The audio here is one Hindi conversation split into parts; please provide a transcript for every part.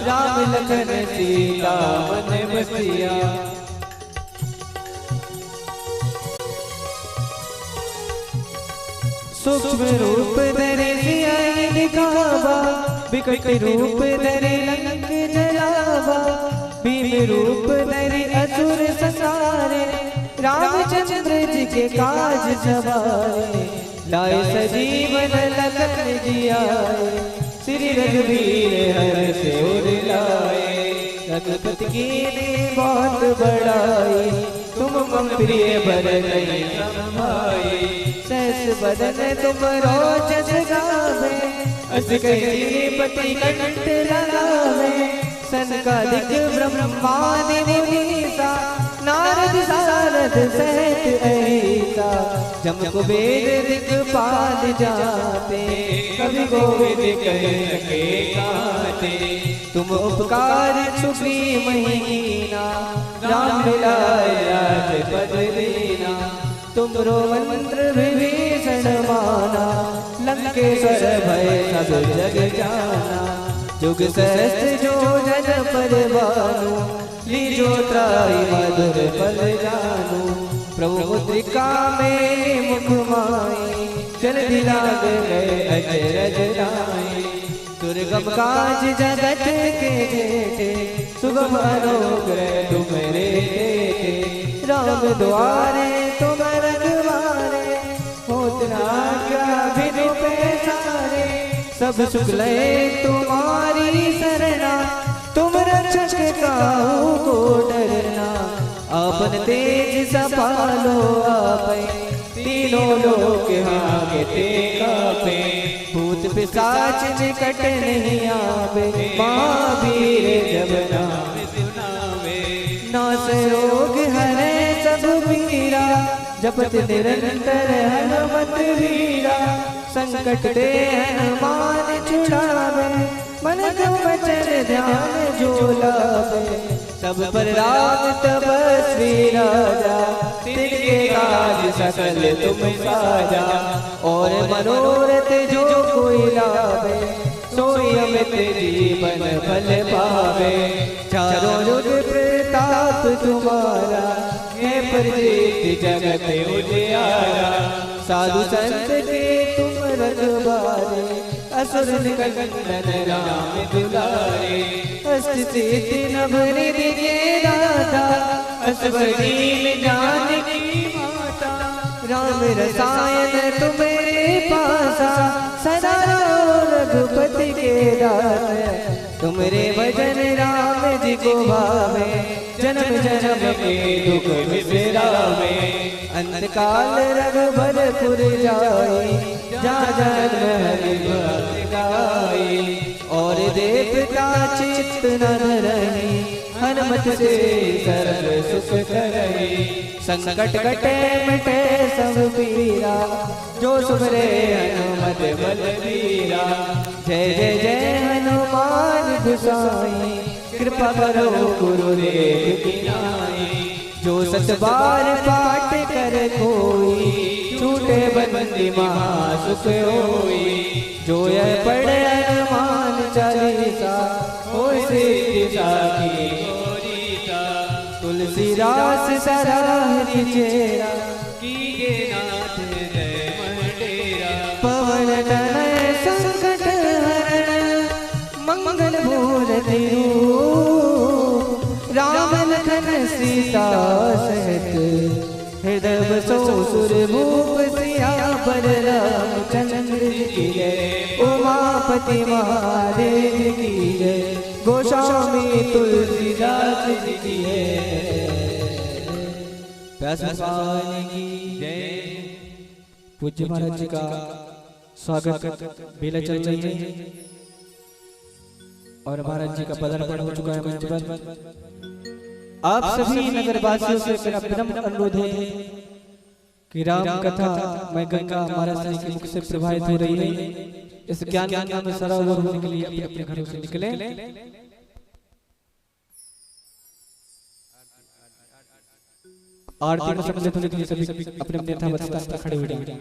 राम लखन सीता मन बसिया। सूक्ष्म रूप धरे सिया दिखावा, विकट रूप धरे लंक जलावा। भीम रूप धरे असुर संहारे, रामचंद्र जी के काज सवारे। लाए सजीवन लखन जियाए, श्री रघुवीर हर से उर लाए। रघुपति की बहुत बड़ाई, तुम मम प्रिय भरत समाई। सहस बदन तुम रोज गावे, अस कही पति कंठ लगावे। सनकादिक ब्रह्मादि मुनीसा, नारद सारद सहित अहिसा। जम कुबेर दिक्पाल जाते, कवि गोविंद कह सके गाते। तुम उपकार सुग्रीव कीना, राम मिलाए राजपद दीना। तुमरो मंत्र विभीषण माना, लंकेश्वर भय सब जग जाना। जुग सहस्त्र जो जन पर भानु, लीजो त्राहि मधुर फल जानू। प्रभु मुद्रिका में मुख माई, जल्दी लाग गए अचरज लाई। दुर्गम काज जगत के जेठे, सुगम अनुग्रह तुम्हारे तेते। राम द्वारे तुम रखवारे, होत न आज्ञा बिनु पैसारे। सब सुख लय तुम्हारी सरना, तुम रक्षक काहू को डरना। आपन तेज सपालो आपे, तीनों लोक हांकते कापे। भूत पिशाच निकट नहीं आवे, महावीर जब नाम सुनावे। नास रोग हरे सब पीरा, जपत निरंतर हनुमत वीरा। संकट ते हनुमान छुड़ावे, मन क्रम वचन ध्यान जो लावे। सब पर राम तपस्वी राजा, तिनके काज सकल तुम साजा। और मनोरथ जो कोई लावे, सोई अमित जीवन फल पावे। चारों युग प्रताप तुम्हारा, है प्रजेत जगत उजियारा। साधु संत के तुम रखवारे, असुर निकंदन राम दुलारे। अष्ट सिद्धि नव निधि के दाता, असवरी जानकी माता। राम रसायन तुम्हारे पासा, सदा रघुपति के दास। तुम्हारे भजन राम जी को भावे, जन्म जन्म के दुख बिसरावे। अंतकाल रघुबरपुर जाई, जा जन्म हरि भक्त गाई। और देवता चित्त न धरई, हनुमत से सर्व सुख करई। संकट कटे मिटे सब पीरा, जो सुमरे हनुमत बलबीरा। जय जय जय हनुमान गोसाई, कृपा करो गुरुदेव की नाई। जो सत बार पाठ कर कोई, छूटे बंदी महासुख होई। जो यह पढ़े हनुमान चालीसा, होय सिद्धि साखी गौरीसा। तुलसी रास सदा हरि चेरा, कीजे नाथ जय मंडेरा। पवन तनय संकट हरण, मंगल मूर्ति रूप। राम लखन सीता सहित, हृदय बसो सुर भूप। सियावर रामचंद्र की जय, उमापति महादेव की जय। गोस्वामी तुलसीदास जी की जय। व्यास भगवान की जय। पूज्य महाराज जी का स्वागत बेला चल रही है और महाराज जी का पदार्पण हो चुका है मंच पर। आप सभी नगरवासियों से मेरा विनम्र अनुरोध है कि राम कथा मैं गंगा महाराज जी के मुख से प्रवाहित हो रही है, इस ज्ञान गंगा में सरोवर होने के लिए अपने अपने घरों से निकले। आरती में सम्मिलित होने के लिए सभी अपने अपने यथावस्था पर खड़े हो जाएं।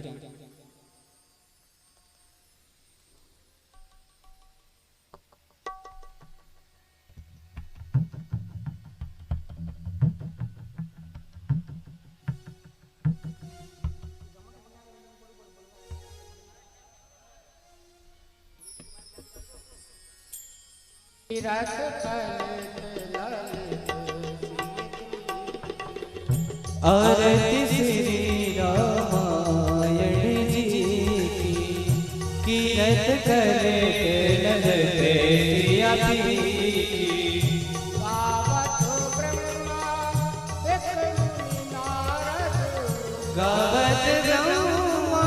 आरती श्री रामायण जी की कीरत करे ललते सिया पी गावत ब्रह्मा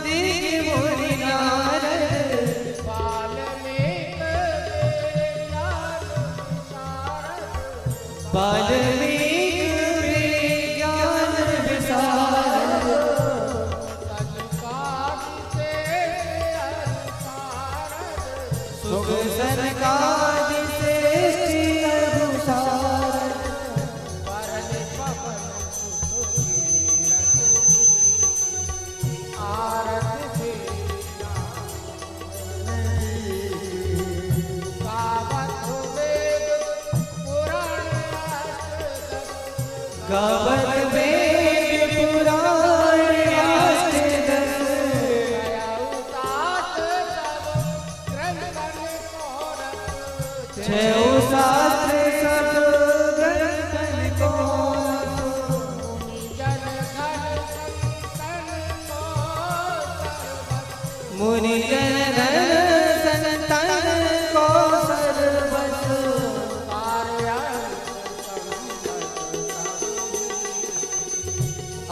दिग मुनि नारद वाल्मीकि विज्ञान विशारद सुख सनकादि श्रेष्ठ अभूषारद गावत वेद पुराण अष्टदश छह शास्त्र सब ग्रंथन को मुनि जन धन संतन को सर्वस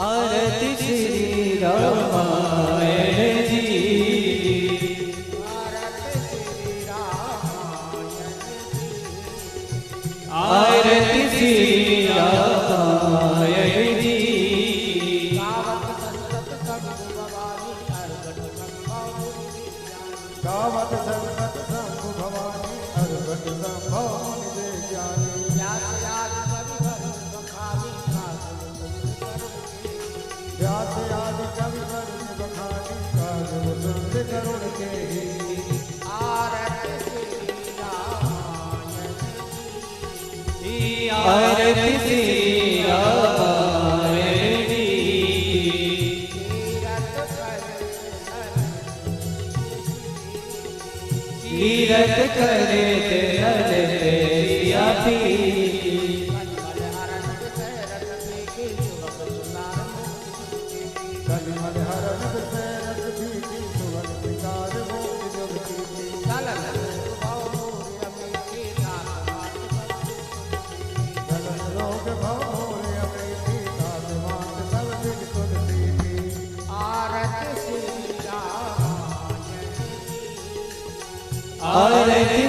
आरती श्री रामायण जी आरती श्री रामायण जी गावत संगत शंभु भवानी अर्घट संभव मुनि ज्ञानी व्यास आदि कवि वरुण बखानी काज सुंद करुण के आरती श्री रामायण जी कीरत करे ललते सिया पी कलिमल हरण विषय भीति सुवन विकार मोक्ष जग कीर्ति गगन लोक भवोर अमेति तात मात सब दिग तुद प्रीति आरती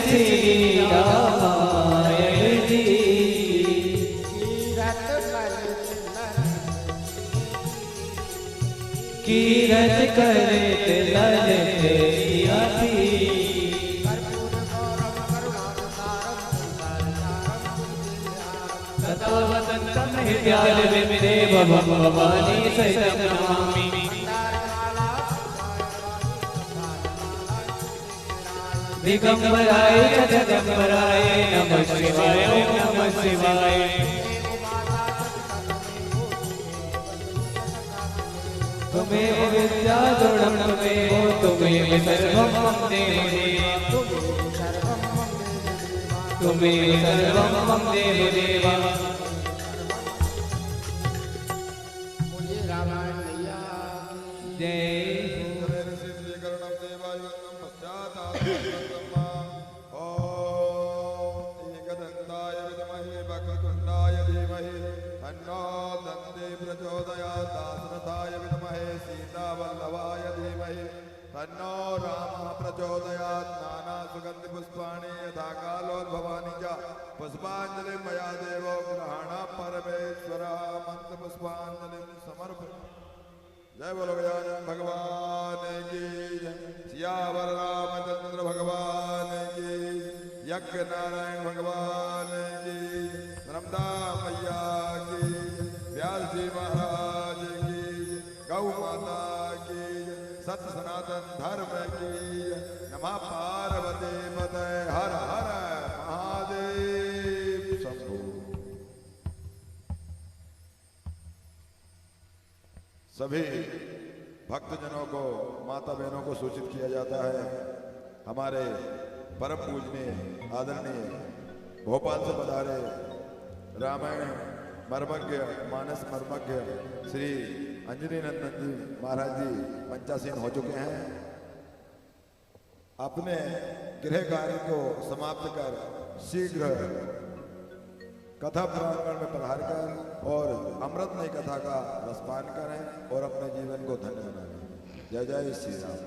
श्री रामायण जी कीरत करे ललते सिया पी तत्वतंत्रम हृदयाल विदेव भवानी सहितं नमामि दिगंबराय जगदंबराय नमः शिवाय ओम नमः शिवाय तुमेव विद्या द्रढ़ं तुमेव तुमेव सर्वं मम देव तुमेव सर्वं मम देव देवा जय तन्नो दन्ते प्रचोदयात् दाशरथाय विद्महे सीतावल्लभाय धीमहि तन्नो रामः प्रचोदयात् नाना सुगन्धि पुष्पाणि यथा कालोद्भवानि च पुष्पाञ्जलिं मया देवो गृहाणा परमेश्वरः मंत्र पुष्पाञ्जलिं समर्पयामि। जय बोलो गजानन भगवान की जय। सियावर रामचंद्र भगवान की, यज्ञ नारायण भगवान की, नर्मदा मैया की, व्यास जी महाराज की, गौ माता की, सत्य सनातन धर्म की, नमः पार्वती पते हर हर महादेव शंभो। सभी भक्तजनों को, माता बहनों को सूचित किया जाता है, हमारे परम पूजनीय आदरणीय भोपाल से पधारे रामायण मर्मज्ञ मानस मर्मज्ञ श्री अंजनी नंदन जी महाराज जी पंचासीन हो चुके हैं। अपने गृह कार्य को समाप्त कर शीघ्र कथा प्रांगण में पधार कर और अमृतमय कथा का रसपान करें और अपने जीवन को धन्य बनाएं। जय जय श्री राम।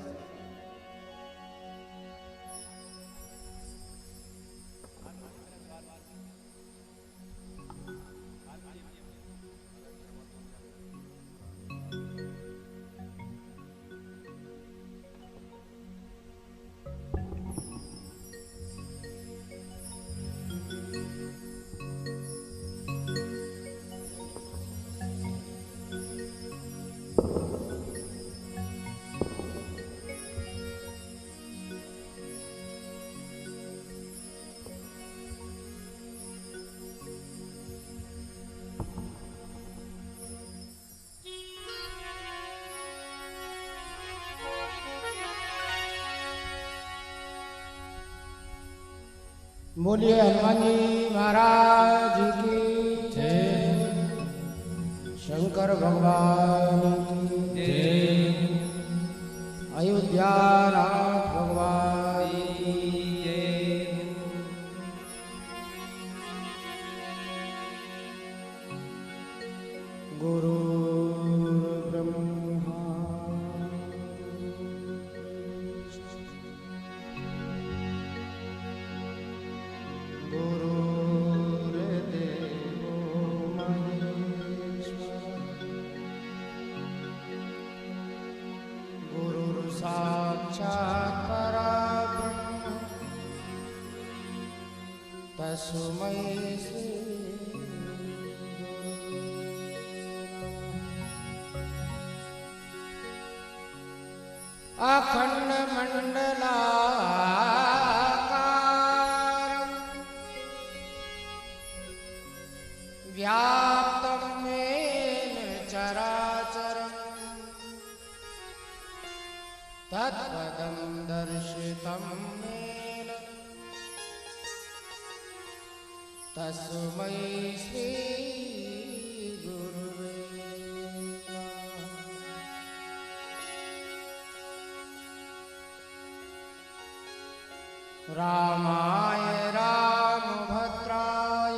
बोलिए हनुमान जी महाराज की जय। शंकर भगवान की जय। अयोध्या नाथ भगवान की जय। गुरु ब्रह्मा गुरुर्देवो महेश्वरः गुरुर्साक्षात् परब्रह्म तस्मै श्री अखंड मंडलाकारं व्याप्तं येन चराचरं तत्पदं दर्शितं येन तस्मै श्री गुरुवे नमः। रामाय रामभद्राय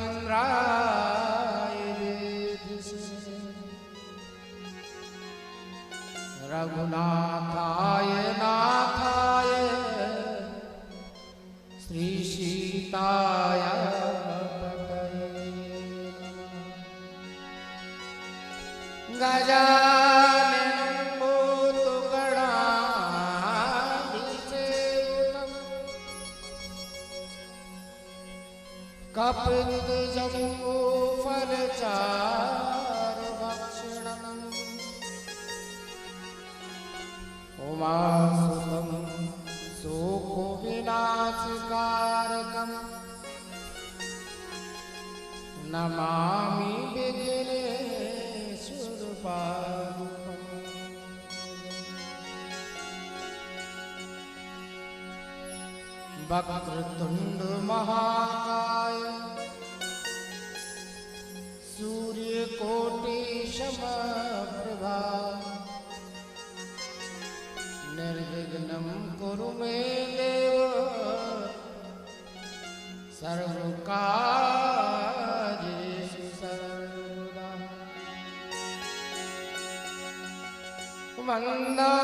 रामचंद्राय वेधसे रघुनाथाय नाथाय श्री सीताय पतये नमः। गजाननं भूतगणाधिसेवितं कपित्थजम्बूफलचारुभक्षणम् उमासुतं शोकविनाशकारकम् नमामि विघ्नेश्वरपादुकम्। वक्रतुंड महाकाय सूर्यकोटि समप्रभा निर्विघ्नं कुरु मे देव सर्वकार्येषु सर्वदा। वंदे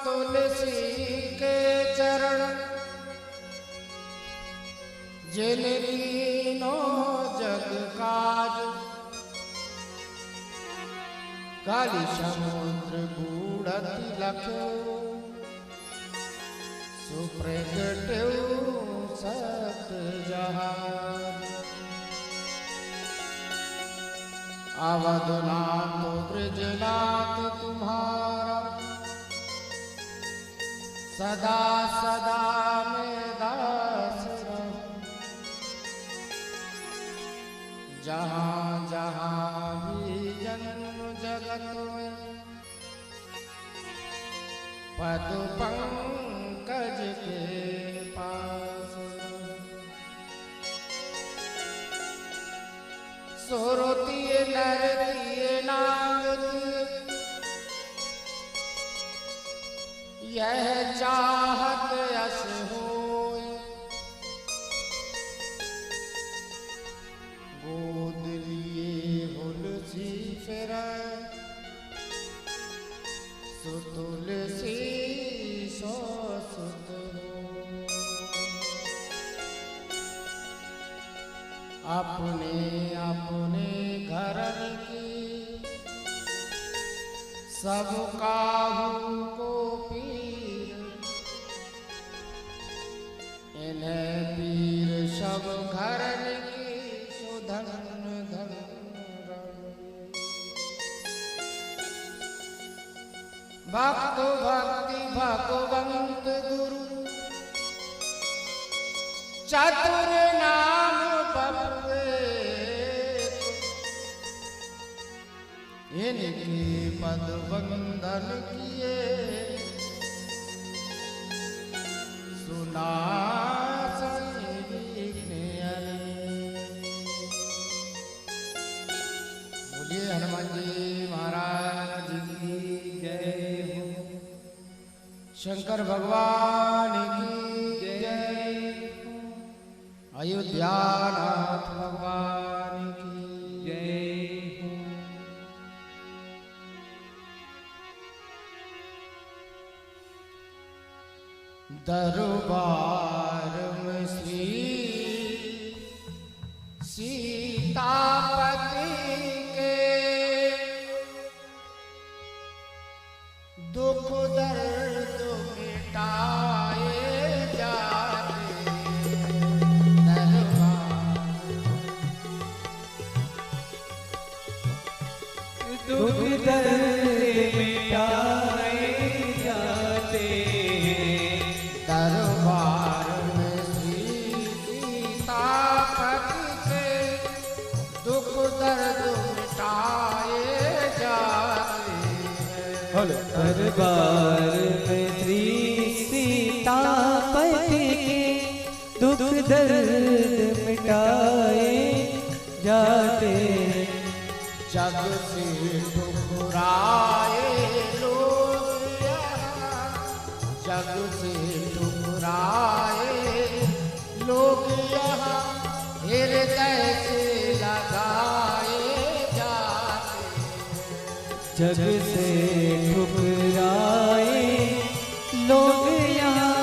तुलसी के चरण जिन लीनो जग काज काली समुद्र बूढ़ति लखो सुप्रगटो सत जहान। अवधनाथ ब्रजनाथ तुम्हारा सदा सदा में दास रहूं। जहाँ जहाँ भी जन्म जगत में पद सोरतीय नरतीय नागत यह चाहत यस होय गोद लिए हुलसी फिर सुतुलसी सो सुत अपने अपने घर की सब काहू को पीर इन्हें पीर सब घर की सुधन धन भक्त भक्ति भगवंत गुरु चतुर नाम बबुए इनके पद वंदन किए सुना बोलिए हनुमान जी महाराज की जय हो। शंकर भगवान की जय। अयोध्यानाथ भगवान की जय हो। दरबार में श्री सीतापति के दुख दर्द मिटाए जाते दुख दर्द मिटाए जाते दरबार में श्री सीतापति के दुख दर्द मिटाए जाते दरबार में श्री सीतापति के दुख दर्द मिटाए जाते जग से ठुकराए लोग यहाँ जग से ठुकराए लोग यहाँ हृदय से लगाए जाते जग से ठुकराए लोग यहाँ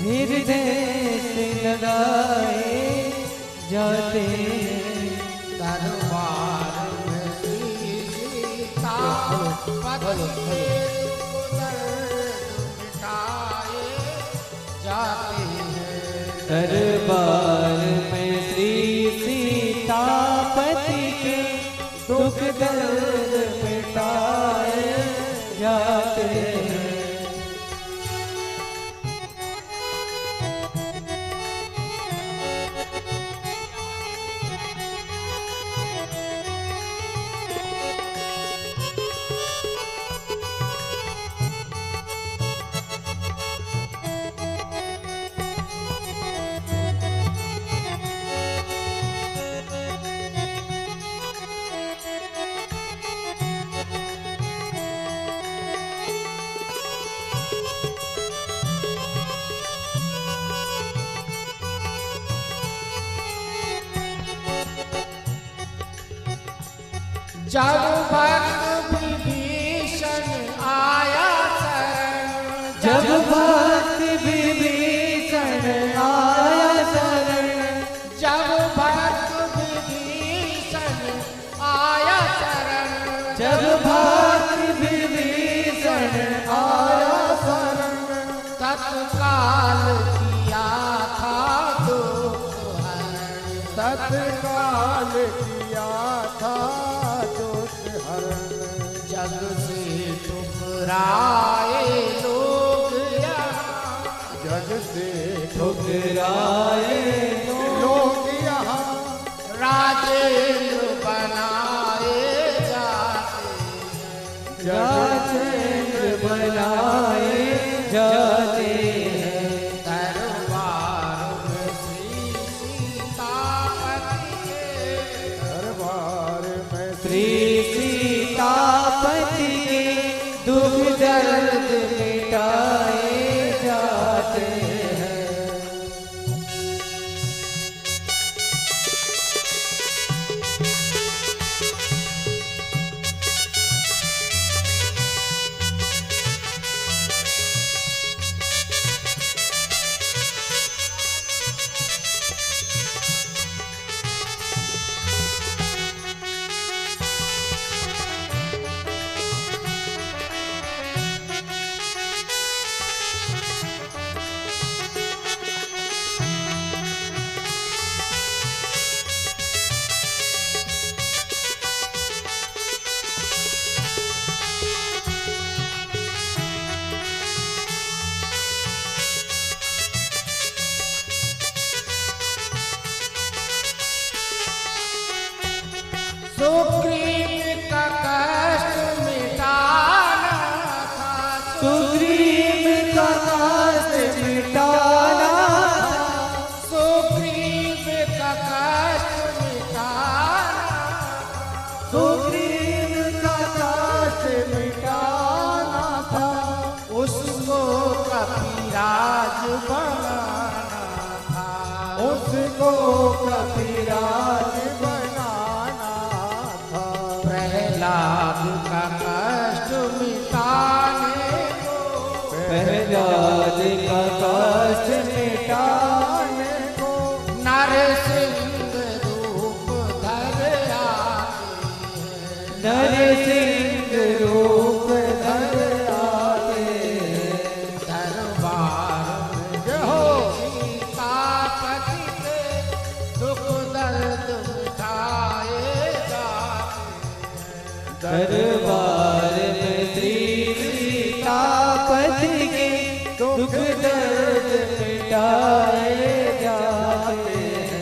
हृदय से लगाए जाते दरबार में श्री सीतापति के दुख दर्द मिटाए जाते हैं दरबार में श्री सीतापति के दुख दर्द मिटाए जाते हैं जब भक्त विभीषण आया शरण जब भक्त विभीषण आया शरण जब भक्त विभीषण आया शरण जब भक्त विभीषण आया शरण तत्काल किया था दुख हरण तत्काल किया था दुख हरण जग से ठुकराए लोग यहाँ जग से ठुकराए लोग यहाँ राजेंद्र बनाए जाते राजेंद्र बनाए जाते हैं दरबार में श्री सीतापति के दरबार सुग्रीव का कष्ट मिटाना था, सुग्रीव का कष्ट मिटाना था, सुग्रीव का कष्ट मिटाना, सुग्रीव का कष्ट मिटाना था, उसको कपिराज बनाना था, उसको कपिराज बनाना था, प्रहलाद का कष्ट मिटाने को, प्रहलाद का कष्ट मिटाने को, नरसिंह रूप धर आते, नरसिंह रूप धर आते, दरबार में सीतापति के दुख दर्द मिटाए जाते, दरबार में श्री सीतापति के दुख दर्द मिटाए जाते हैं।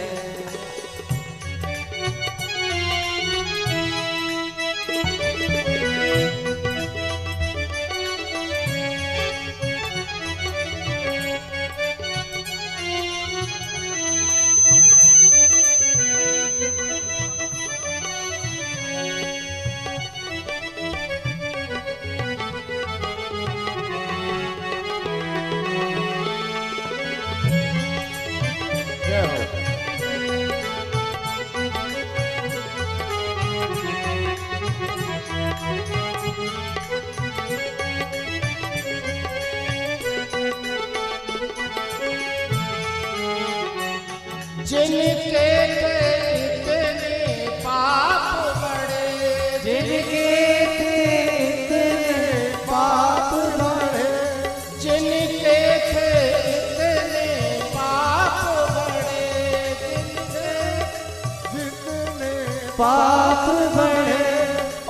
जिनके इतने पाप बड़े, जिनके इतने पाप बढ़े, जिनके इतने पाप बड़े, जितने पाप बढ़े,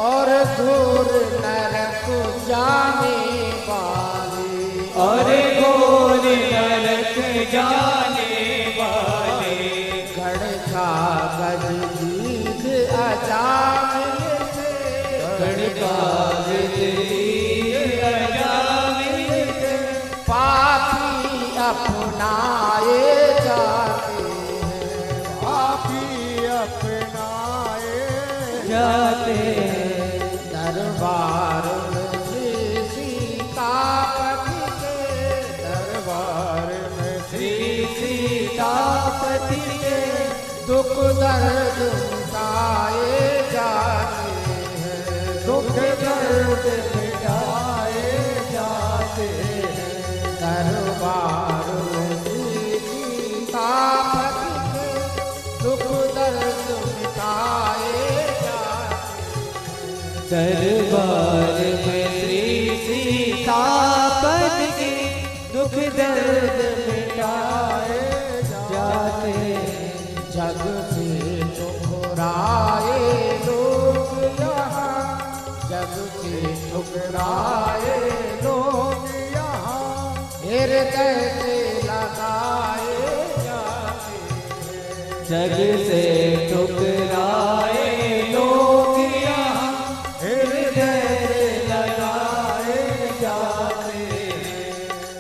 और दूर नरक जाने वाले, और घोर नरक जाने वाले, गढ़का गजबीज अजामिल से, गढ़का गजबीज अजामिल से, पापी अपनाए जाते हैं, पापी अपनाए जाते हैं। दरबार में श्री सीतापति के, दरबार में श्री सीतापति के दुख दर्द मिटाए जाते हैं, दुख दर्द मिटाए जाते हैं। दरबार में श्री सीतापति के दुख दर्द मिटाए जाते हैं, दरबार में श्री सीतापति के दुख दर्द मिटाए जाते हैं। जग से ठुकराए लोग यहाँ, जग से ठुकराए लोग यहाँ, हृदय से लगाए जाते हैं, जग से ठुकराए लोग यहाँ हृदय से लगाए जाते हैं।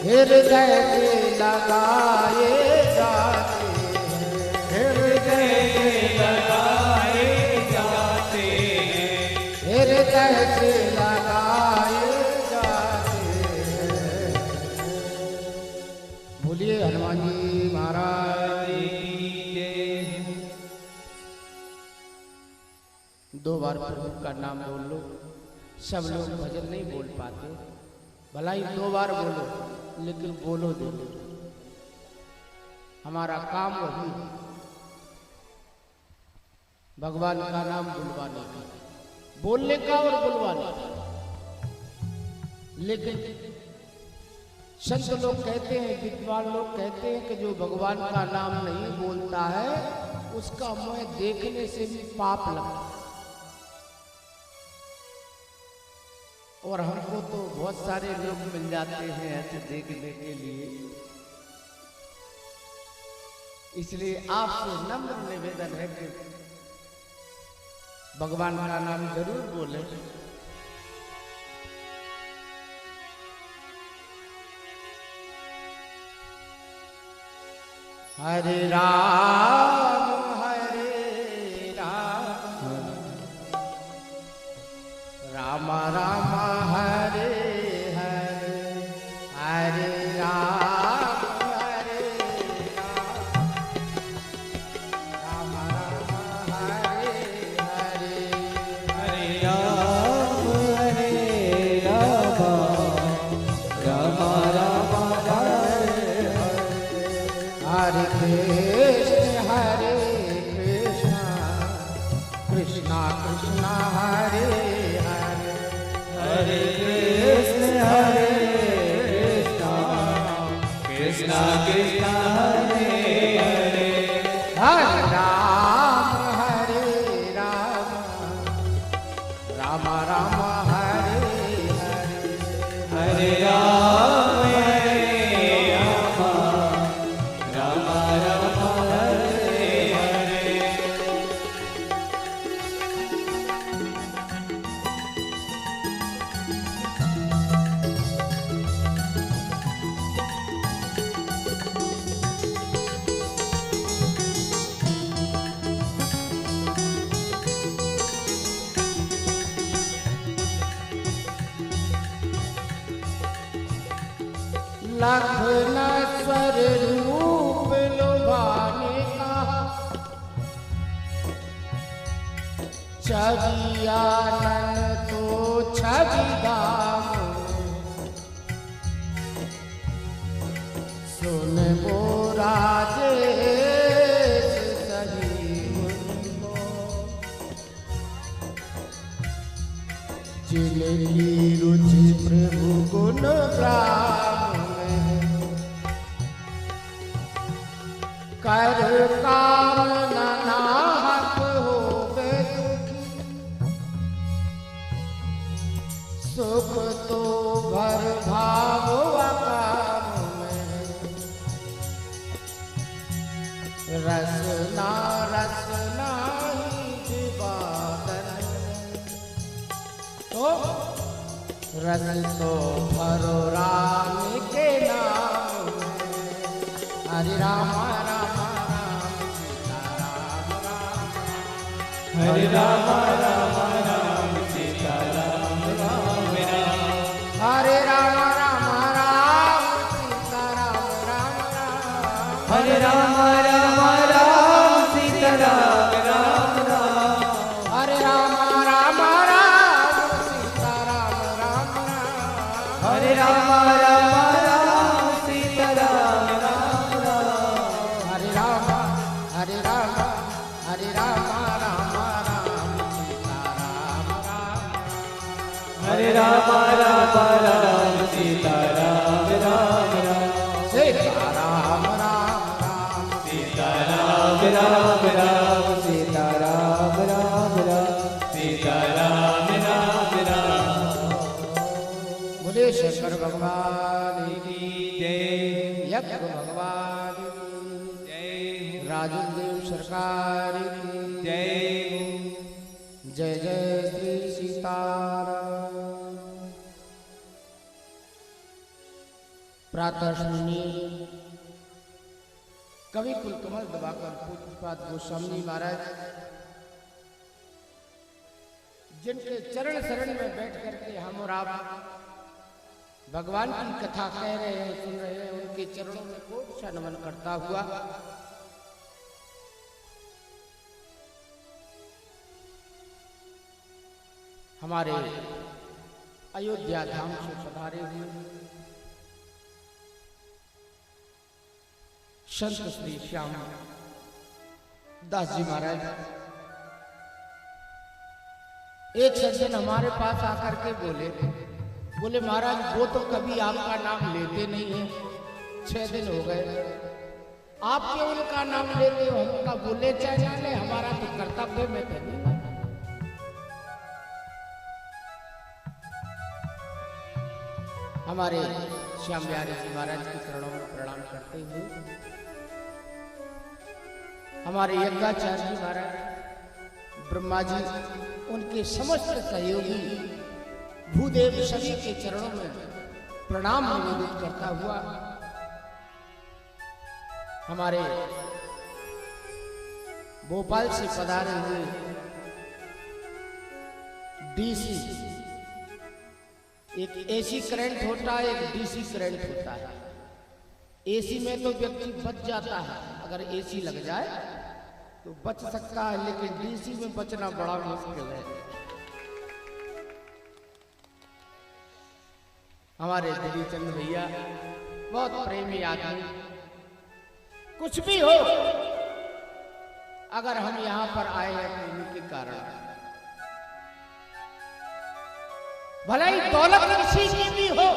हृदय से लगाए जाते हैं, हृदय से लगाए जाते हैं। हृदय से लगाए जाते हैं। बोलिए हनुमान जी महाराज। दो बार प्रभु का नाम बोल लो। सब लोग भजन नहीं बोल पाते, भला ही दो बार बोलो, लेकिन बोलो दे। हमारा काम वही है, भगवान का नाम बुलवाने का, बोलने का और बुलवाने का। लेकिन संत लोग कहते हैं, विद्वान लोग कहते हैं कि जो भगवान का नाम नहीं बोलता है उसका मुंह देखने से भी पाप लगता है। और हमको तो बहुत सारे लोग मिल जाते हैं ऐसे देखने के लिए, इसलिए आपसे नम्र निवेदन है कि भगवान का नाम जरूर बोले। हरे राम राम राम हरे हरे, हरे राम राम राम हरे हरे, हरे राम राम राम हरे हरे कृष्ण कृष्ण कृष्ण हरे हरे, हरे कृष्ण कृष्ण कृष्ण हरे हरे, हरे राम राम राम हरे हरे, हरे राम राम राम हरे हरे। लखन स्वर रूप लुभाने का, छवि आनंद तो छवि धाम, सुन वो राजेश सही मुझको, जिनकी रुचि प्रभु गुण ग्राम में, कर कामना नाहक हो गए दुखी, सुख तो भर भाव काम में, रसना रसना ही जीवादन में, तो रस तो भरो राम के नाम में, हरे राम राम राम सीता राम राम, हरे राम राम सीता राम राम राम, हरे राम राम राम सीता राम राम राम, हरे राम सीता राम राम राम, हरे राम राम सीता राम राम राम, हरे राम सीता राम राम राम, हरे राम हरे राम राम सीता राम राम, हरे राम सीता राम राम राम, सीता राम राम राम, सीता राम राम राम, सीता राम राम राम, सीता राम राम राम। बोले शंकर भगवान की जय यज्ञ भगवान की जय राजदेव सरकार की जय। जय जय श्री सीताराम। प्रातः सुनिए कवि कुलकमल दबाकर पूज्यपाद गोस्वामी महाराज जिनके चरण शरण में बैठ करके हम और आप भगवान की कथा कह रहे हैं, सुन रहे हैं, उनके चरणों में कोट सा नमन करता हुआ हमारे अयोध्या धाम से पधारे हुए संत श्री श्याम दास जी महाराज एक सज्जन हमारे पास आकर के बोले महाराज वो तो कभी आपका नाम लेते नहीं है, 6 दिन हो गए, आप क्यों उनका नाम लेते हो? हमका बोले चाहे ना ले, हमारा तो कर्तव्य में थे। हमारे श्याम बिहारी जी महाराज के चरणों में प्रणाम करते हुए हमारे यज्ञाचार्य जी महाराज ब्रह्मा जी, उनके समस्त सहयोगी भूदेव सभी के चरणों में प्रणाम निवेदित करता हुआ हमारे भोपाल से पधारे हुए डीसी, एक एसी करंट होता है, एक डीसी करंट होता है। एसी में तो व्यक्ति बच जाता है, अगर एसी लग जाए तो बच सकता है, लेकिन डीसी में बचना बड़ा मुश्किल है। हमारे दिली चंद भैया बहुत प्रेमी आदमी, कुछ भी हो अगर हम यहाँ पर आए हैं तो उनके कारण, भले ही दौलत किसी की भी हो,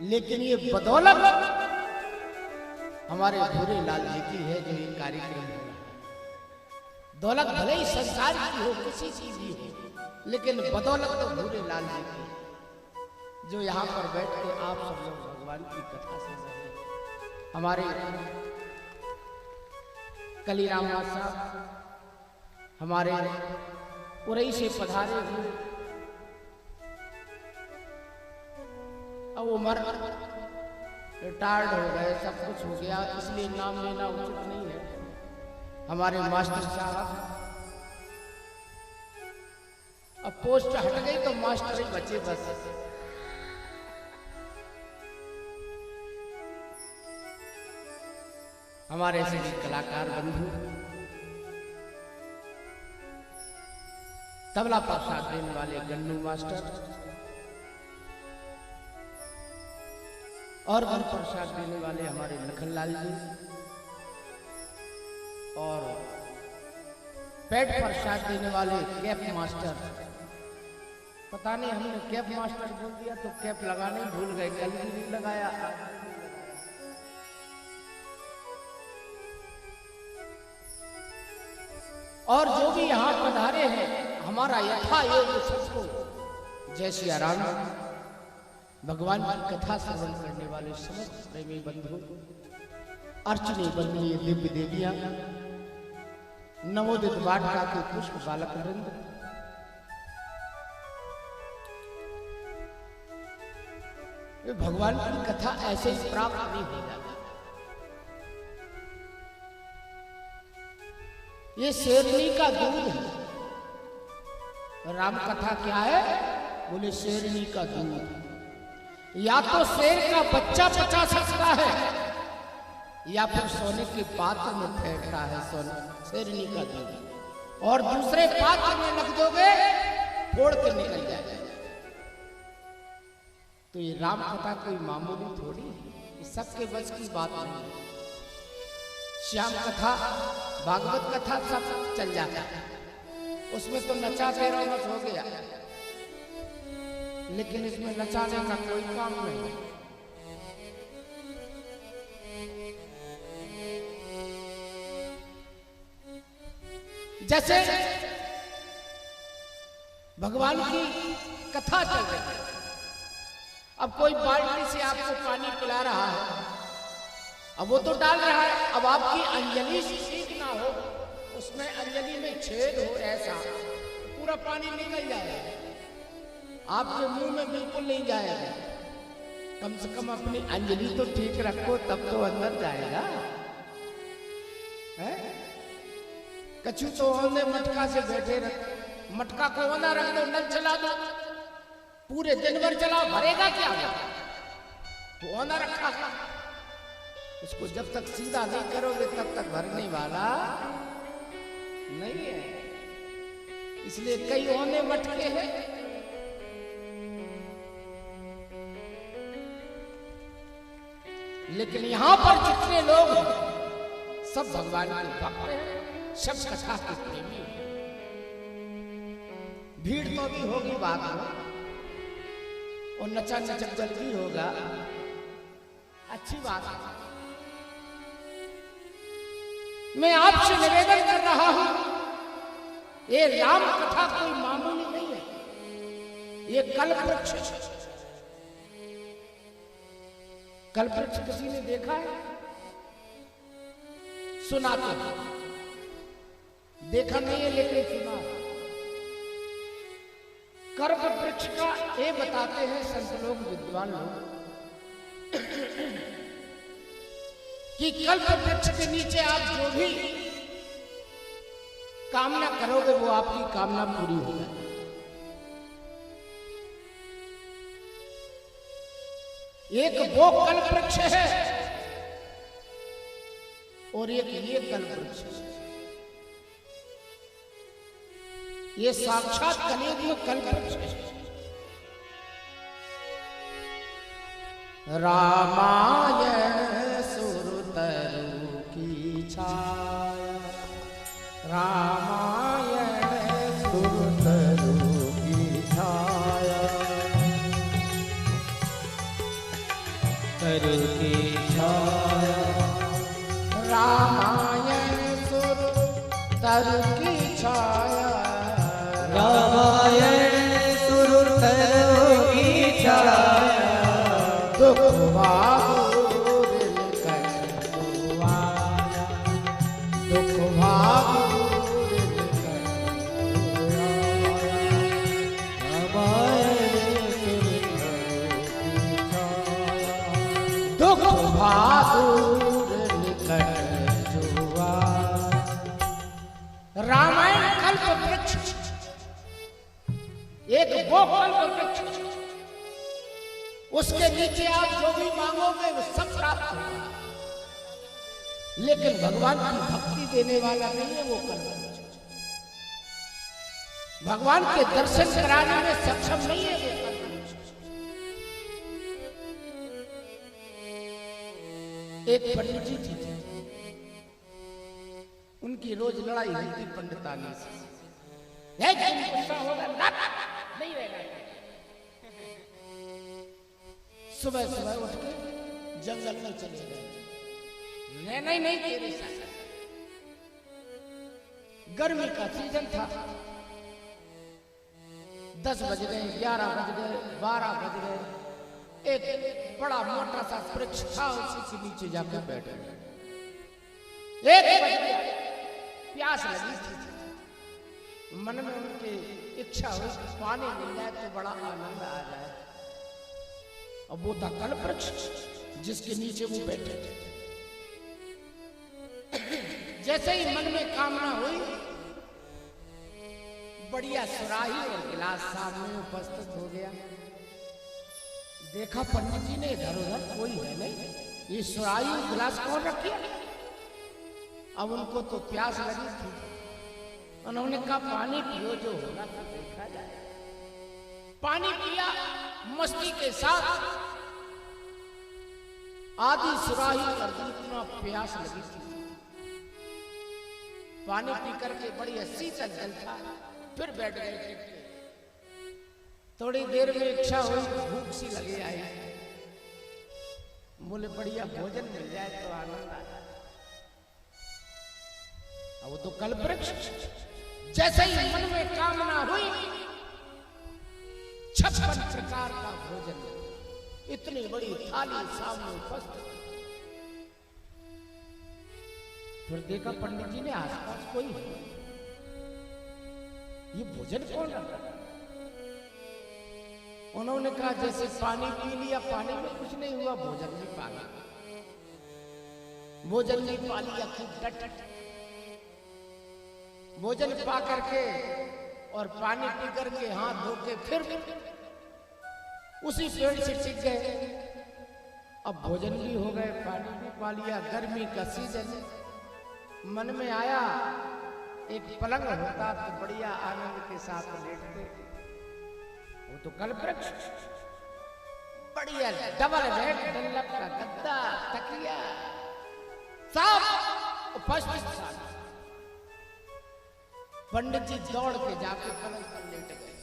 लेकिन ये बदौलत हमारे भूरे लाल जी की है जो ये कार्यक्रम हो रहा है। दौलत भले ही संसार की हो, किसी की भी हो, लेकिन बदौलत तो भूरे लाल जी की, जो यहाँ पर बैठ के आप सब लोग भगवान की कथा सुन रहे हैं। हमारे कलीराम साहब हमारे उरई से पधारे हुए, अब उम्र रिटायर्ड हो गए, सब कुछ हो गया, इसलिए नाम लेना उचित नहीं है। हमारे मास्टर साहब, अब पोस्ट हट गई तो मास्टर ही बचे बस। हमारे सभी कलाकार बंधु, तबला पर साथ देने वाले गन्नू मास्टर, और घर पर साथ देने वाले हमारे लखनलाल जी, और पैड पर साथ देने वाले कैप मास्टर। पता नहीं हमने कैप मास्टर बोल दिया तो कैप लगाने ही भूल गए, कल भी नहीं लगाया। और जो भी यहाँ पधारे हैं, हमारा यथा योग सबको जय श्री राम, भगवान की कथा श्रवण करने वाले समस्त प्रेमी बंधु, अर्चनी बंदनीय दिव्य देवियां, नवोदित वाटिका के पुष्प बालक वृंद, भगवान की कथा ऐसे ही प्राप्त नहीं हो जाती। ये शेरनी का दूध है। राम कथा क्या है? बोले शेरनी का दूध। या तो शेर का बच्चा पचा सकता है, या फिर सोने के पात्र में फेंकता है शेरनी का दूध, और दूसरे पात्र में रख दोगे फोड़ के निकल जाएगा। तो ये राम कथा कोई मामूली थोड़ी है, सबके बस की बात नहीं है। श्याम कथा, भागवत कथा सब चल जाता है, उसमें तो नचा तेरा मत हो गया, लेकिन इसमें नचाने का कोई काम नहीं। जैसे भगवान की कथा चल रही है, अब कोई बाल्टी से आपको पानी पिला रहा है, अब वो तो डाल रहा है, अब आपकी अंजलि ठीक ना हो, उसमें अंजलि में छेद हो, ऐसा पूरा पानी निकल जाएगा, आपके मुंह में बिल्कुल नहीं जाएगा। कम से कम अपनी अंजलि तो ठीक रखो, तब तो अंदर जाएगा। है कछु तो औंधे मटका से बैठे रख, मटका को औंधा रख दो, नल चला दो, पूरे दिन भर चलाओ, भरेगा क्या? वो औंधा रखा है, उसको जब तक सीधा नहीं करोगे तब तक भरने वाला नहीं है। इसलिए कई औंधे मटके हैं। लेकिन यहां पर जितने लोग सब भगवान के भक्त हैं, सब कथा के प्रेमी हैं। भीड़ तो भी होगी बात में, और नचा नचक जल्दी होगा, अच्छी बात है। मैं आपसे निवेदन कर रहा हूं, ये राम कथा कोई मामूली नहीं है, ये कल्पवृक्ष। कल्पवृक्ष किसी ने देखा है? सुना तो, देखा नहीं है लेकिन सुना। कल्प वृक्ष का ये बताते हैं संत लोग, विद्वान लोग, कि कल्प वृक्ष के नीचे आप जो भी कामना करोगे वो आपकी कामना पूरी हो जाएगी। एक वो कल्प वृक्ष है और एक ये कल्प वृक्ष है। ये साक्षात कलयुग में कल्प वृक्ष है। रामायण सुरतरु की छाया, रामायण सुरतरु की छाया, तरु की छाया, रामायण सुरतरु की छाया, रामायण सुरतरु की छाया, दुख भागुर निकट जो आया, दुख भागुर निकट जो आया, रामायण सुरतरु की छाया, दुख भागुर निकट जो आया। रामायण कल्प वृक्ष, एक वो कल्प वृक्ष, उसके नीचे आप जो भी मांगोगे वो सब प्राप्त होगा। लेकिन भगवान की भक्ति देने वाला नहीं है वो कल्प वृक्ष। भगवान के दर्शन कराने में सक्षम नहीं है वो कल्प वृक्ष। एक पंडित जी थे, उनकी रोज लड़ाई होती पंडितानी से। गुस्सा होगा नहीं रहेगा। सुबह सुबह उठ के जंगल में चले गए। नहीं तेरे साथ। गर्मी का सीजन था। 10 बज गए, 11 बज गए, 12 बज गए। एक बड़ा मोटा सा वृक्ष था, उसी के नीचे जाकर बैठ गए। 1 बज गया, प्यास लगी थी। मन में उनकी इच्छा हुई पानी मिल जाए तो बड़ा आनंद आ जाए। अब वो था कल्प वृक्ष जिसके नीचे वो बैठे थे। जैसे ही मन में कामना हुई, बढ़िया सुराही और गिलास सामने उपस्थित हो गया। देखा पंडित जी ने इधर उधर कोई है नहीं, ये सुराही और गिलास कौन रखे? अब उनको तो प्यास लगी थी। उन्होंने कहा पानी पियो, जो होगा तो देखा जाए। पानी पिया मस्ती के साथ। आधी सुराही पर इतना प्यास लगी थी। पानी पी करके बड़ी हंसी से जल था। फिर बैठ गए। थोड़ी देर में इच्छा हुई, भूख सी लगे आई। बोले बढ़िया भोजन मिल जाए तो आनंद आ जाए। अब वो तो कल्प वृक्ष, जैसे ही मन में कामना हुई, 56 प्रकार का भोजन, इतनी बड़ी थाली सामने उपस्थित। फिर देखा पंडित जी ने आसपास कोई है, ये भोजन कौन रखा? उन्होंने कहा जैसे पानी पी लिया, पानी में कुछ नहीं हुआ, भोजन नहीं पा लिया। भोजन नहीं पा लिया, खूब डट भोजन पा करके और पानी पी करके हाथ धो के फिर उसी पेड़ से टिक गए। अब भोजन भी हो गए, पानी भी पा लिया। गर्मी का सीजन, मन में आया एक पलंग होता तो बढ़िया आनंद के साथ लेटते। वो तो कल्प वृक्ष, बढ़िया डबल बेड, डंलप का गद्दा, तकिया सब उपस्थित। पंडित जी दौड़ के जाके पलंग पर लेटे गए।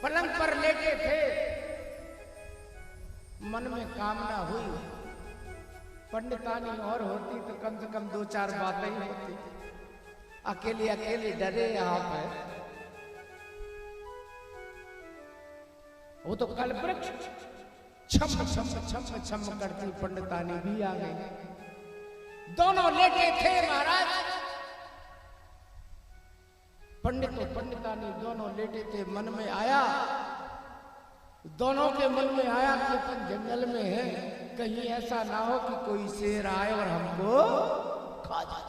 पलंग पर लेटे थे, मन में कामना हुई, पंडितानी और होती तो कम से कम 2-4 बातें ही होती। अकेले अकेले डरे यहाँ पे। वो तो कल्प वृक्ष, छम छम छम छम करती पंडितानी भी आ गई। दोनों लेटे थे महाराज। पंडित और पंडितानी दोनों लेटे थे। मन में आया, दोनों के मन में आया कि अपन जंगल में है, कहीं ऐसा ना हो कि कोई शेर आए और हमको खा जाए।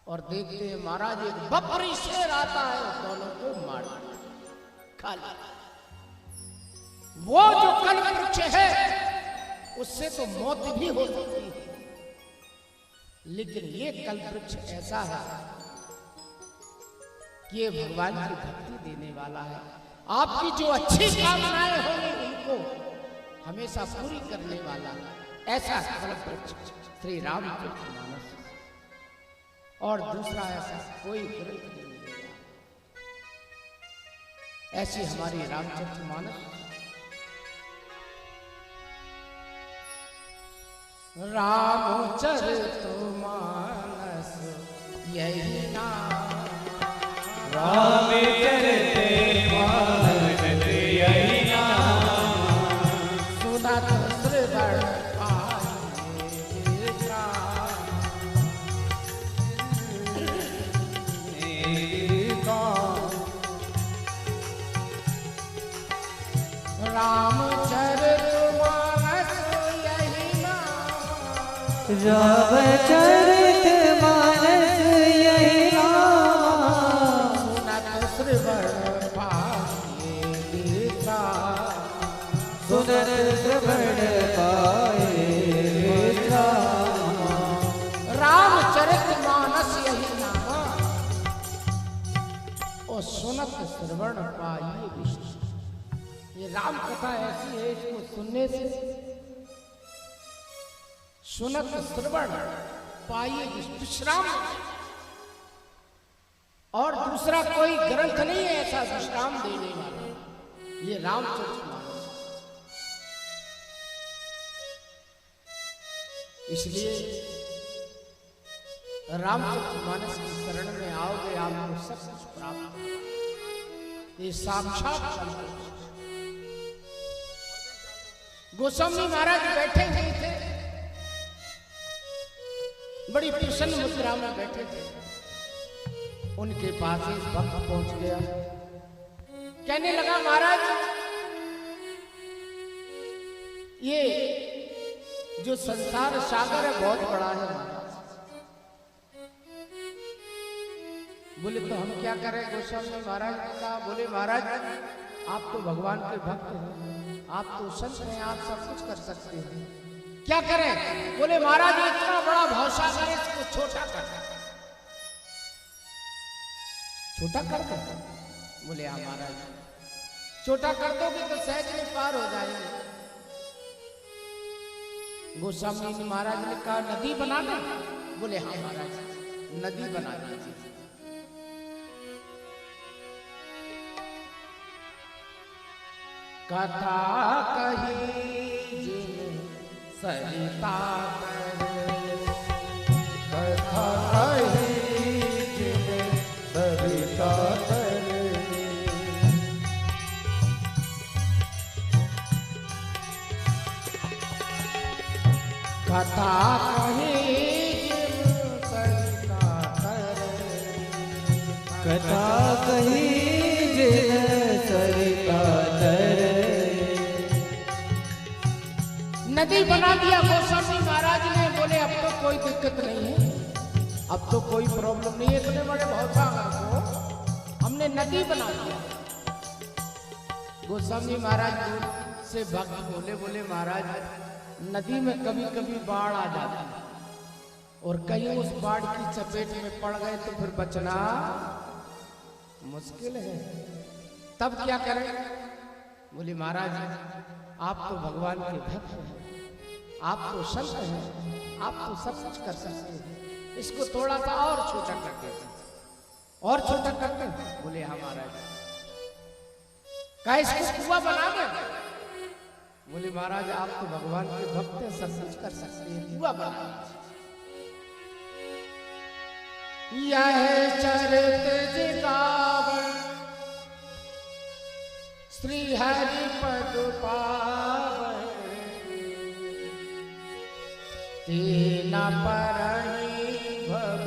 और देखते हैं महाराज एक बपरी शेर आता है और दोनों को मार खा लिया। वो जो कल वृक्ष है उससे तो मौत भी हो सकती है, लेकिन ये कल वृक्ष ऐसा है कि ये भगवान की भक्ति देने वाला है। आपकी जो अच्छी कामनाएं होंगी उनको हमेशा पूरी करने वाला ऐसा कल्प वृक्ष श्री रामचरितमानस। और दूसरा ऐसा कोई ग्रंथ नहीं है। ऐसी हमारी रामचरितमानस। रामचरितमानस यही नाम, रामचरितमानस यही नाम, सुनत श्रवण पाए प्राण। रामचरितमानस यही नाम, रामचरितमानस यही नाम, सुनत श्रवण पाए प्राण। सुनत श्रवण पाए राम। रामचरितमानस यही नाम और सुनत श्रवण पाइए विष्णु। ये राम कथा ऐसी है, इसको सुनने से सुनत श्रवण पाइए विश्राम। और दूसरा कोई ग्रंथ नहीं है ऐसा विश्राम देने वाला, ये रामचरितमानस। इसलिए रामचरितमानस की शरण में आओगे आपको सब कुछ प्राप्त होगा। ये साक्षात संतोष। गोस्वामी महाराज बैठे हुए थे, बड़ी प्रसन्न मुद्रा में बैठे थे। उनके पास एक भक्त पहुंच गया, कहने लगा महाराज ये जो संसार सागर है बहुत बड़ा है महाराज। बोले तो हम क्या करें? गोस्वामी महाराज ने कहा, बोले महाराज आप तो भगवान के भक्त हैं, आप तो संत हैं, आप सब कुछ कर सकते हैं, क्या करें? बोले महाराज इतना बड़ा भवसागर है, इसको छोटा कर छोटा कर दो। बोले हाँ महाराज, छोटा कर दोगे तो सहज में पार हो जाएंगे। गोस्वामी महाराज ने कहा नदी बना दे। बोले हाँ महाराज नदी बना दीजिए। कथा कही जिन सरिता करे, कथा कही जिन सरिता करे, कथा कही जिन सरिता करे, कथा कही जिन सरिता करे। नदी बना दिया गोस्वामी महाराज ने। बोले अब तो कोई दिक्कत नहीं है, अब तो कोई प्रॉब्लम नहीं है, इतने बड़े भवसागर को हमने नदी बना दिया। गोस्वामी महाराज से भक्त बोले महाराज नदी में कभी कभी बाढ़ आ जाती है और कहीं उस बाढ़ की चपेट में पड़ गए तो फिर बचना मुश्किल है, तब क्या करें? बोले महाराज आप तो भगवान के भक्त हैं, आप तो संत हैं, आप तो सब कुछ कर सकते हैं, इसको थोड़ा सा और छोटा कर देते, और छोटा करते हैं। बोले हाँ महाराज। क्या इसको कुआं बना दे? बोले महाराज आप तो भगवान के भक्त हैं, सब कुछ कर सकते हैं, कुआं बना दीजिए। यह चरित जिगावन श्री हरि पद पावन, तेना परहि भव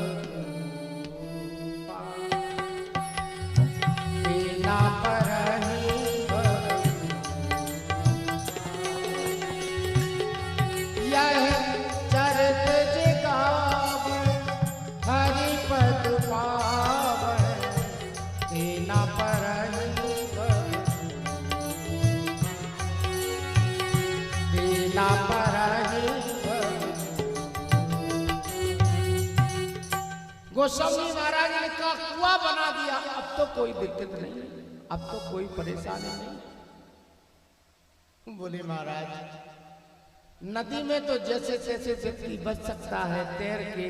गोस्वामी महाराज ने कहा कुआं बना दिया, अब तो कोई दिक्कत नहीं, अब तो कोई परेशानी नहीं। बोले महाराज नदी में तो जैसे तैसे व्यक्ति बच सकता है, तैर के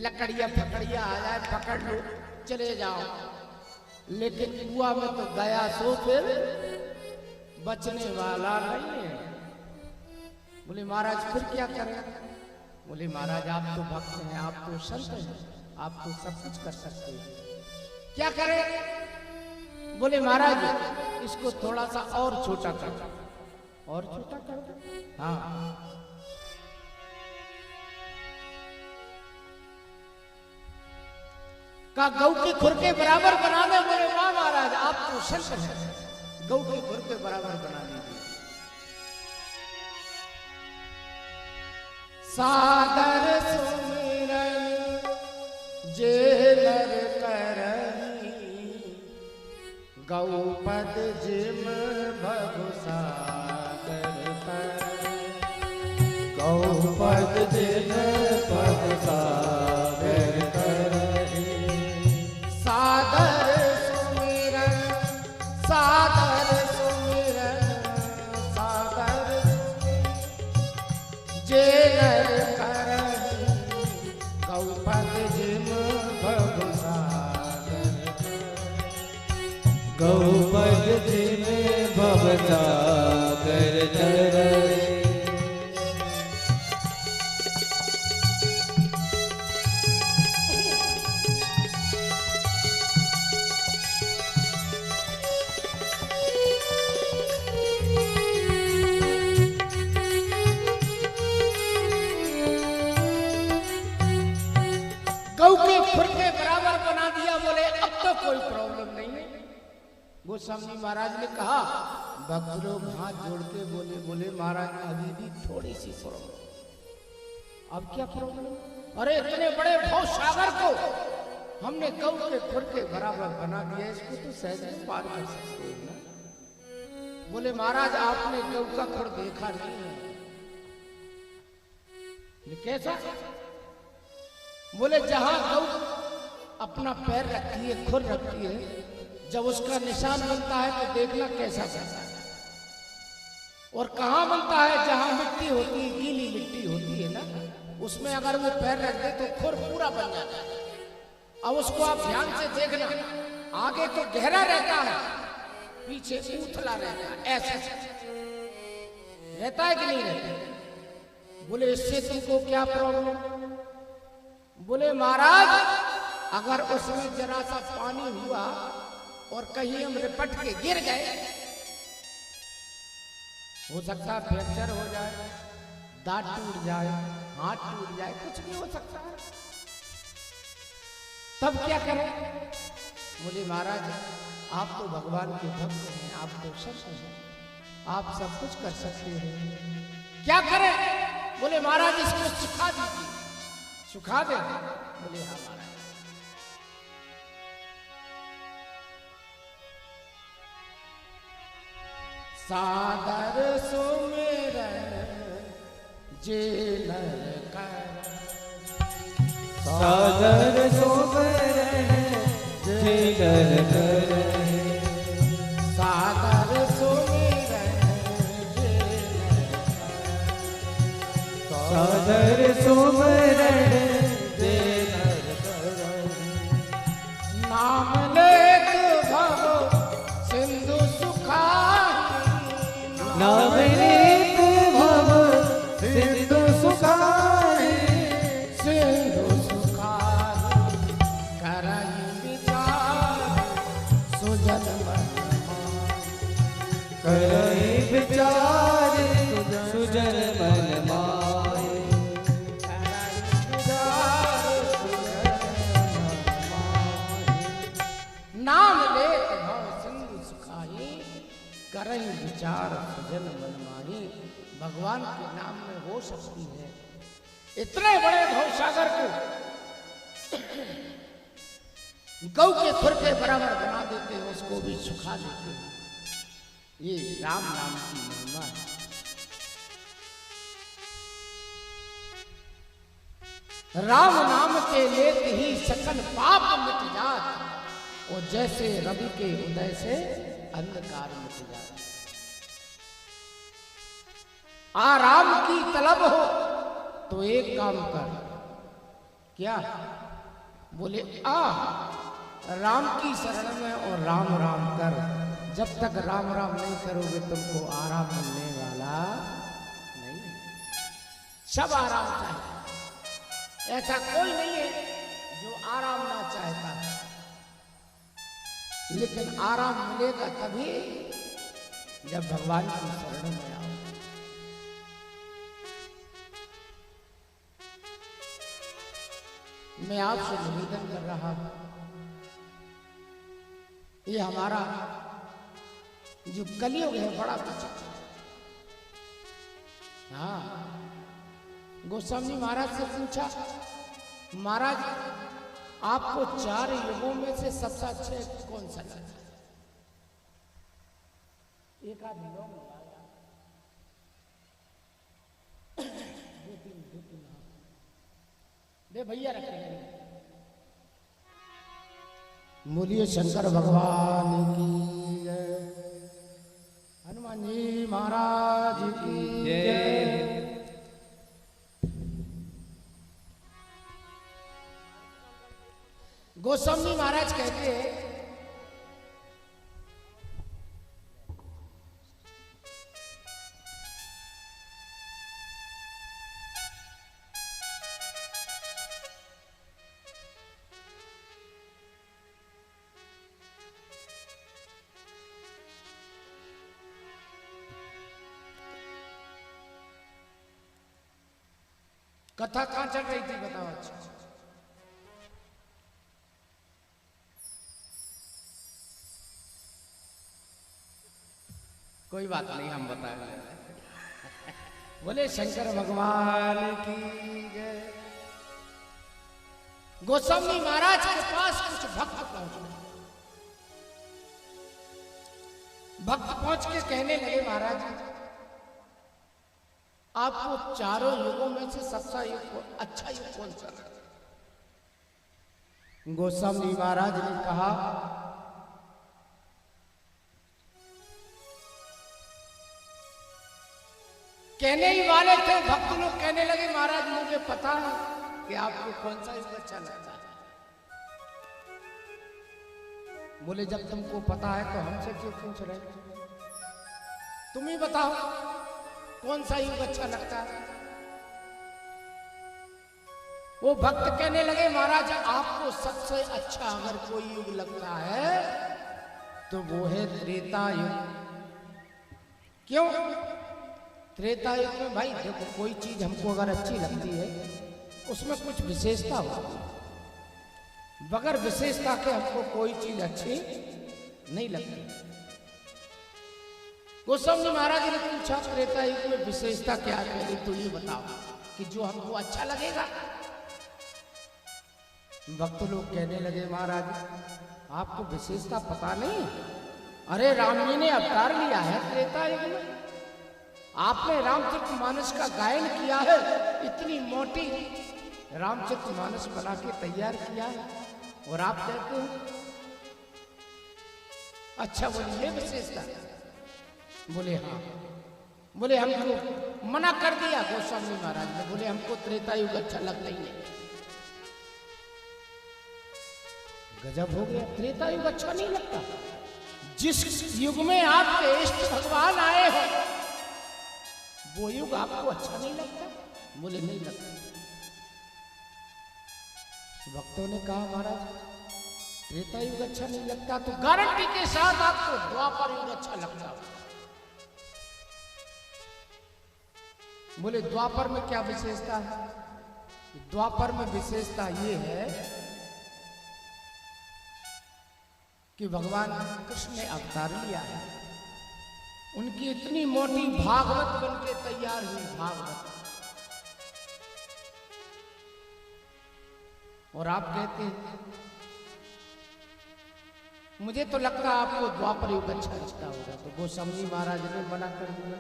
लकड़ियां फकड़ियां आ जाए पकड़ लो चले जाओ, लेकिन कुआं में तो गया सो फिर बचने वाला नहीं है। बोले महाराज फिर क्या करें? बोले महाराज आप तो भक्त हैं, आप तो संत हैं, आप तो सब कुछ कर सकते हैं, क्या करें? बोले महाराज इसको थोड़ा सा और छोटा कर, और छोटा कर दो। हाँ का गौ के खुर के बराबर बना दे। बोले वाह महाराज आप तो संत हैं, गौ के खुर के बराबर बना दीजिए। सादर सुमिरन जे नर करही, गौपद जिम भगु सागर करही, गौपद जिम भगु सागर करही। सादर सुमिरन सादर सुमिरन सादर जे नर करही, गौपद जिम भगु सागर करही, गौपद जिम भगु सागर करही। गौ के खुर के बराबर बना दिया। बोले अब तो कोई प्रॉब्लम नहीं है। गोस्वामी महाराज ने कहा, भक्त लोग हाथ जोड़ के बोले महाराज अभी भी थोड़ी सी प्रॉब्लम। अब क्या प्रॉब्लम? अरे इतने बड़े भव सागर को हमने गौ के खुर के बराबर बना दिया, इसको तो सहज ही पार कर सकते हैं ना। बोले महाराज आपने गौ का खुर देखा नहीं है। ये कैसा? बोले जहां गौ अपना पैर रखती है, खुर रखती है, जब उसका निशान बनता है तो देखना कैसा कैसा है। और कहां बनता है? जहां मिट्टी होती है, गीली मिट्टी होती है ना, उसमें अगर वो पैर रख दे तो खुर पूरा बन जाता है। अब उसको आप ध्यान से देखना, आगे तो गहरा रहता है, पीछे उथला रहता है, ऐसा रहता है कि नहीं रहता? बोले इससे तुमको क्या प्रॉब्लम? बोले महाराज अगर उसमें जरा सा पानी हुआ और कहीं हम रिपट के गिर गए, हो सकता है फ्रैक्चर हो जाए, दांत टूट जाए, हाथ टूट जाए, कुछ भी हो सकता है, तब क्या करें? बोले महाराज आप तो भगवान के भक्त हैं, आप तो सच हैं, आप सब कुछ कर सकते हैं, क्या करें? बोले महाराज इसको सुखा दीजिए। सुखा दे? बोले हाँ महाराज। सादर सुमिरन जे नर करही, सादर सुमिरन जे नर करही, सादर सुमिरन जे नर करही, सादर सुमिरन जे नर करही। नाम लेत भव सिंधु सुखाही, नाम लेत भव सिंधु सुखाही, सिंधु सुखाही करही विचार सुजन मन माही, करही विचार सुजन मन माही, करही विचार सुजन मन माही। नाम लेत भव सिंधु सुखाही करही विचार सुजन मन माही। भगवान के नाम में हो सकती है। इतने बड़े भवसागर को गौ के खुर के बराबर बना देते हैं, उसको भी सुखा देते हैं। ये राम नाम की महिमा है। राम नाम के लेत ही सकल पाप मिट जात और जैसे रवि के उदय से अंधकार मिट जात। आराम की तलब हो तो एक काम कर, क्या? बोले आ राम की शरण में और राम राम कर। जब तक राम राम नहीं करोगे तुमको आराम मिलने वाला नहीं। सब आराम चाहते, ऐसा कोई नहीं है जो आराम ना चाहता, लेकिन आराम मिलेगा तभी जब भगवान की शरण में आओ। मैं आपसे निवेदन कर रहा हूं, ये हमारा जो कलयुग है बड़ा विचित्र। हाँ, गोस्वामी महाराज से पूछा, महाराज आपको 4 युगों में से सबसे अच्छे कौन सा लगा? एक आदमी लोग दे भैया रखेंगे। बोलिए शंकर भगवान की जय, हनुमान जी महाराज की जय। गोस्वामी महाराज कहते हैं, कथा कहां चल रही थी बताओ? अच्छा, कोई बात नहीं, हम बताएंगे। बोले शंकर भगवान की जय। गोस्वामी महाराज के पास कुछ भक्त पहुंचे। भक्त पहुंच के कहने लगे, महाराज आपको 4 युगों में से सबसे अच्छा युग कौन सा लगा? गोस्वामी महाराज ने कहा, कहने ही वाले थे, भक्त लोग कहने लगे, महाराज मुझे पता है कि आपको कौन सा युग अच्छा लगता है। बोले जब तुमको पता है तो हमसे क्यों पूछ रहे? तुम ही बताओ कौन सा युग अच्छा लगता है? वो भक्त कहने लगे, महाराज आपको सबसे अच्छा अगर कोई युग लगता है तो वो है त्रेता युग। क्यों? त्रेता युग में भाई देखो, कोई चीज हमको अगर अच्छी लगती है उसमें कुछ विशेषता होती है, बगैर विशेषता के हमको कोई चीज अच्छी नहीं लगती। गोस्वामी महाराज ने पूछा, त्रेता युग में विशेषता क्या है? तो ये बताओ कि जो हमको अच्छा लगेगा। भक्त लोग कहने लगे, महाराज आपको विशेषता पता नहीं? अरे राम जी ने अवतार लिया है त्रेता युग में, आपने रामचरितमानस का गायन किया है, इतनी मोटी रामचरितमानस बना के तैयार किया है, और आप कहते हैं अच्छा। बोले ये विशेषता? बोले हाँ। बोले हमको मना कर दिया गोस्वामी महाराज ने, बोले हमको त्रेता युग अच्छा लगता ही नहीं। गजब हो गया, त्रेता युग अच्छा नहीं लगता? जिस युग में आपके इष्ट भगवान आए हो वो युग आपको अच्छा नहीं लगता? बोले नहीं लगता। भक्तों ने कहा, महाराज त्रेता युग अच्छा नहीं लगता तो गारंटी के साथ आपको द्वापर युग अच्छा लगता। बोले द्वापर में क्या विशेषता है? द्वापर में विशेषता ये है कि भगवान कृष्ण ने अवतार लिया है, उनकी इतनी मोटी भागवत बनके तैयार हुई, भागवत, और आप कहते हैं मुझे तो लगता है आपको द्वापर युग अच्छा लगता होगा। तो गोस्वामी महाराज ने मना कर दिया,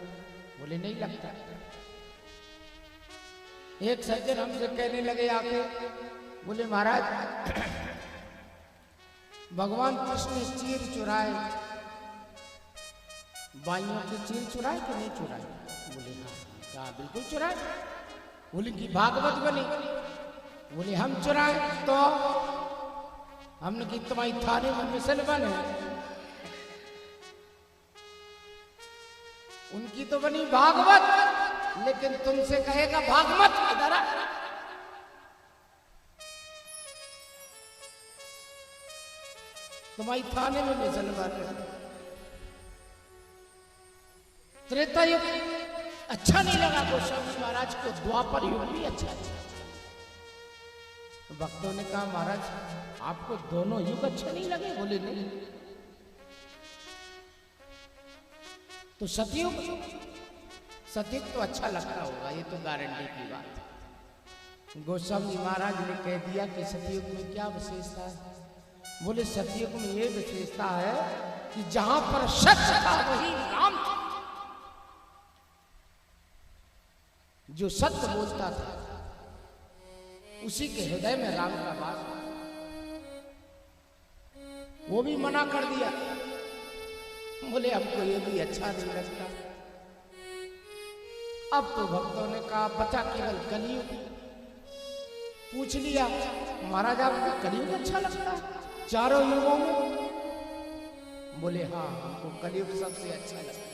बोले नहीं लगता। एक सज्जन हमसे कहने लगे आके, बोले महाराज भगवान कृष्ण ने चीर चुराए, बाइयों की चीर चुराए कि नहीं चुराए? बोले हाँ। कहा बिल्कुल चुराए। बोले कि भागवत बनी? बोले हम चुराए तो हमने की तुम्हारी थाने में मिसल बने, उनकी तो बनी भागवत, लेकिन तुमसे कहेगा भागवत इधर आ। तुम्हारी थाने में मिसल बने। त्रेता युग अच्छा नहीं लगा गोस्वामी महाराज को, द्वापर युग भी अच्छा था। तो भक्तों ने कहा महाराज आपको दोनों युग अच्छे नहीं लगे? बोले नहीं। तो सतयुग, सतयुग तो अच्छा लगता होगा, ये तो गारंटी की बात है। गोस्वामी महाराज ने कह दिया कि सतयुग में क्या विशेषता है? बोले सतयुग में ये विशेषता है कि जहां पर सत्य था वही राम था। जो सत्य बोलता था उसी के हृदय में राम का वास, वो भी मना कर दिया। बोले हमको ये भी अच्छा नहीं लगता। अब तो भक्तों ने कहा बचा केवल कलियुग। पूछ लिया महाराज आपको कलियुग अच्छा लगता है चारों युगों में? बोले हाँ हमको कलियुग सबसे अच्छा लगता है।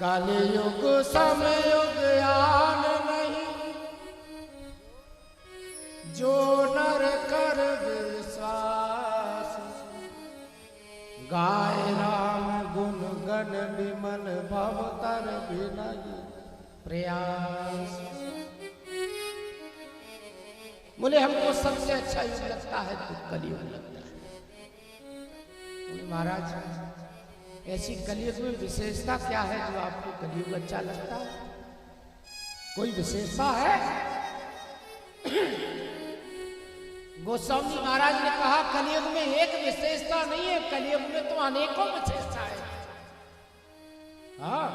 कलियुग समयुग आन नहीं, जो नर कर विश्वास, गाय राम गुण गण विमल भव तर विनय प्रयास। बोले हमको सबसे अच्छा युग लगता है तो कलियुग लगता है। बोले महाराज ऐसी कलियुग में विशेषता क्या है जो आपको कलियुग अच्छा लगता है? कोई विशेषता है? गोस्वामी महाराज ने कहा कलियुग में एक विशेषता नहीं है, कलियुग में तो अनेकों विशेषता है। हाँ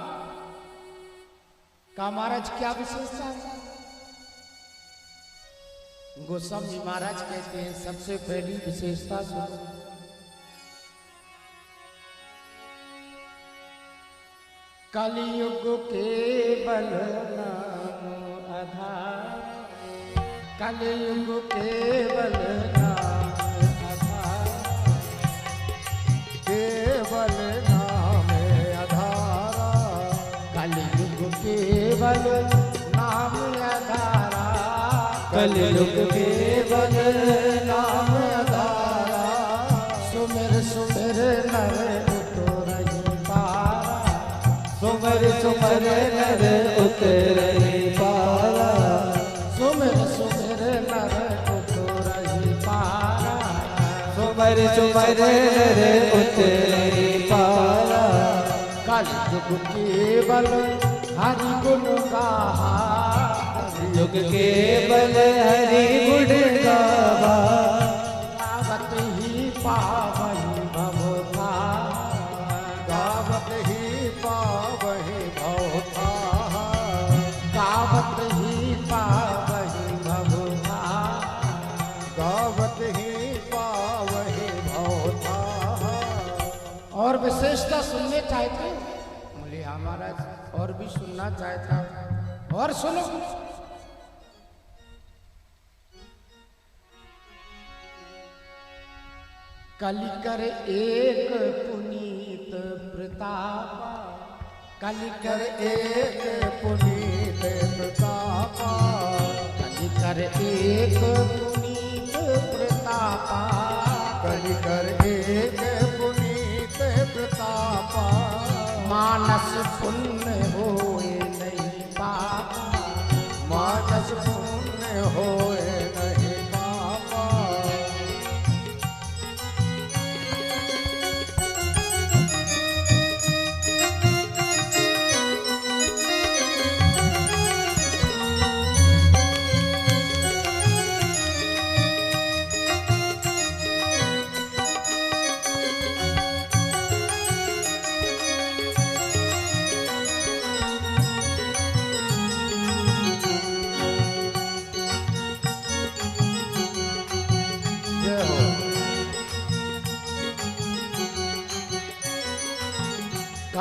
कहा महाराज क्या विशेषता है? गोस्वामी महाराज कहते हैं सबसे पहली विशेषता सुनो। कलियुग केवल नाम आधार, कलियुग केवल नाम आधार, केवल नाम आधारा, कलियुग केवल नाम आधारा, कलियुग केवल नाम आधारा, सुमिर सुमिर नर उतरहि पारा, सुमर सुमर नर उतरहि पारा, सुमिर सुमिर नर उतरहि पारा, सुमर सुमर नर उतरहि पारा। कलियुग केवल हरि गुण गाहा, युग केवल हरि गुण गावा, गावत ही पावहि भव थारा, गावत ही पावहि भव थारा, गावत ही पावहि भव थारा। गावत ही पावहि भव थारा। और विशेषता सुनने चाहते हो? बोले हाँ महाराज और भी सुनना चाहता हूं। और सुनो। कलि कर एक पुनीत प्रतापा, कलि कर एक पुनीत प्रतापा, कलि कर एक पुनीत प्रतापा, कलि कर एक पुनीत प्रतापा, मानस पुण्य होए नहीं पापा, मानस पुण्य होए नहीं पापा।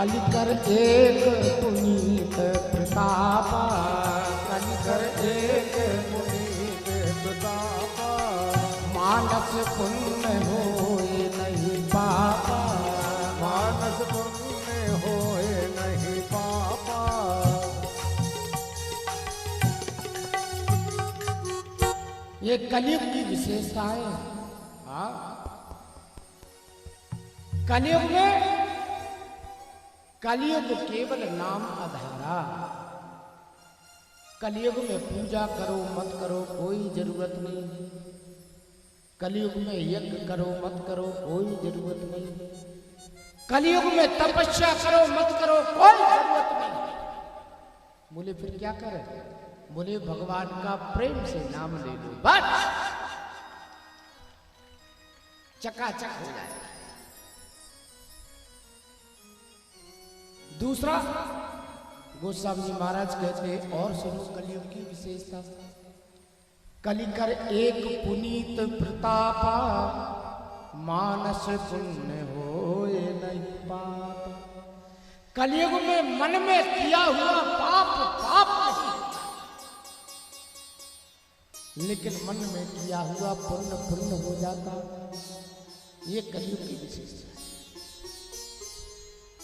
कलिकर एक पुनीत प्रतापा, कलिकर एक पुनीत प्रतापा, मानस पुण्य होए नहीं पापा, मानस पुण्य होए नहीं पापा। ये कलयुग की विशेषता है। हाँ, कलयुग में कलयुग केवल नाम आधारा। कलयुग में पूजा करो मत करो कोई जरूरत नहीं। कलयुग में यज्ञ करो मत करो कोई जरूरत नहीं। कलयुग में तपस्या करो मत करो कोई जरूरत नहीं। बोले फिर क्या करें? बोले भगवान का प्रेम से नाम ले लो, बस चकाचक हो जाए। दूसरा, गोस्वामी जी महाराज कहते और सुनो कलयुग की विशेषता। कलिकर एक पुनीत प्रतापा, मानस पुण्य होए नहीं पाप। कलयुग में मन में किया हुआ पाप पाप नहीं, लेकिन मन में किया हुआ पुण्य पुण्य हो जाता। ये कलयुग की विशेषता है।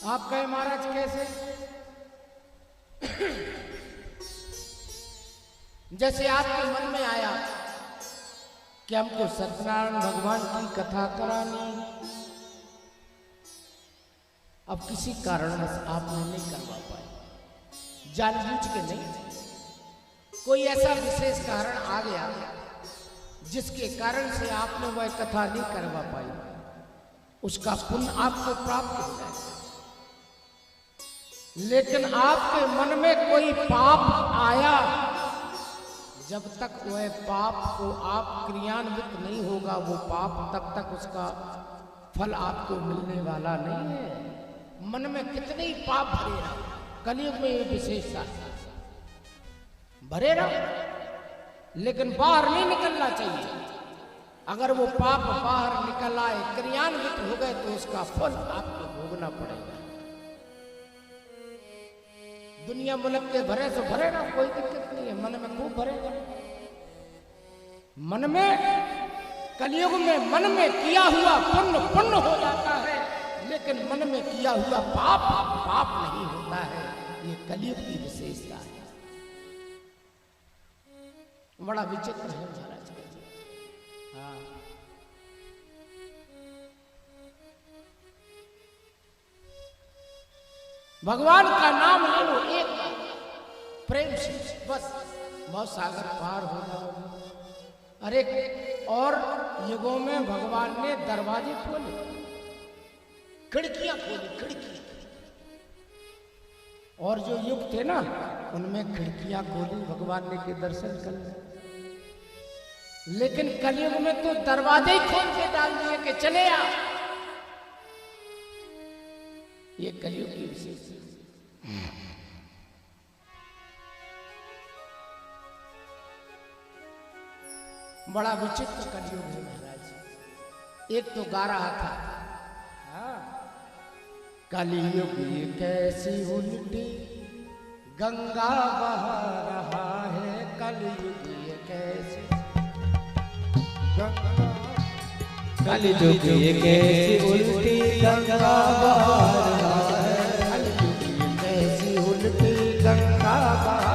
आप कहे महाराज कैसे? जैसे आपके मन में आया कि हमको सत्यनारायण भगवान की कथा करानी, अब किसी कारणवश आपने नहीं करवा पाए, जानबूझ के नहीं, कोई ऐसा विशेष कारण आ गया जिसके कारण से आपने वह कथा नहीं करवा पाई, उसका पुण्य आपको प्राप्त हो जाए। लेकिन आपके मन में कोई पाप आया, जब तक वह पाप को आप क्रियान्वित नहीं होगा, वो पाप तब तक उसका फल आपको मिलने वाला नहीं है। मन में कितने ही पाप भरे रहो, कलयुग में ये विशेषता है, भरे रहो लेकिन बाहर नहीं निकलना चाहिए। अगर वो पाप बाहर निकल आए, क्रियान्वित हो गए, तो उसका फल आपको भोगना पड़ेगा। दुनिया मुल्क के भरे तो भरे ना, कोई दिक्कत नहीं है, मन में खूब भरेगा। मन में कलयुग में मन में किया हुआ पुण्य पुण्य हो जाता है, लेकिन मन में किया हुआ पाप पाप नहीं होता है। ये कलयुग की विशेषता है। बड़ा विचित्र है महाराज। हाँ, भगवान का नाम ले लो एक बार प्रेम से, बस बहुत सागर पार हो जाओगे। अरे और युगों में भगवान ने दरवाजे खोले, खिड़कियां खोली, खिड़की। और जो युग थे ना, उनमें खिड़कियां खोली भगवान ने के दर्शन कर ले। लेकिन कलयुग में तो दरवाजे ही खोल के डाल दिए कि चले आ। ये कलयुग की विशेषता। बड़ा विचित्र कलयुग है महाराज। एक तो गा रहा था, कलयुग ये कैसी उल्टी गंगा बहा रहा है, कलयुग ये कैसी कलयुग ये कैसी उल्टी गंगा बहा रहा है, कलयुग ये कैसी उल्टी गंगा बहा,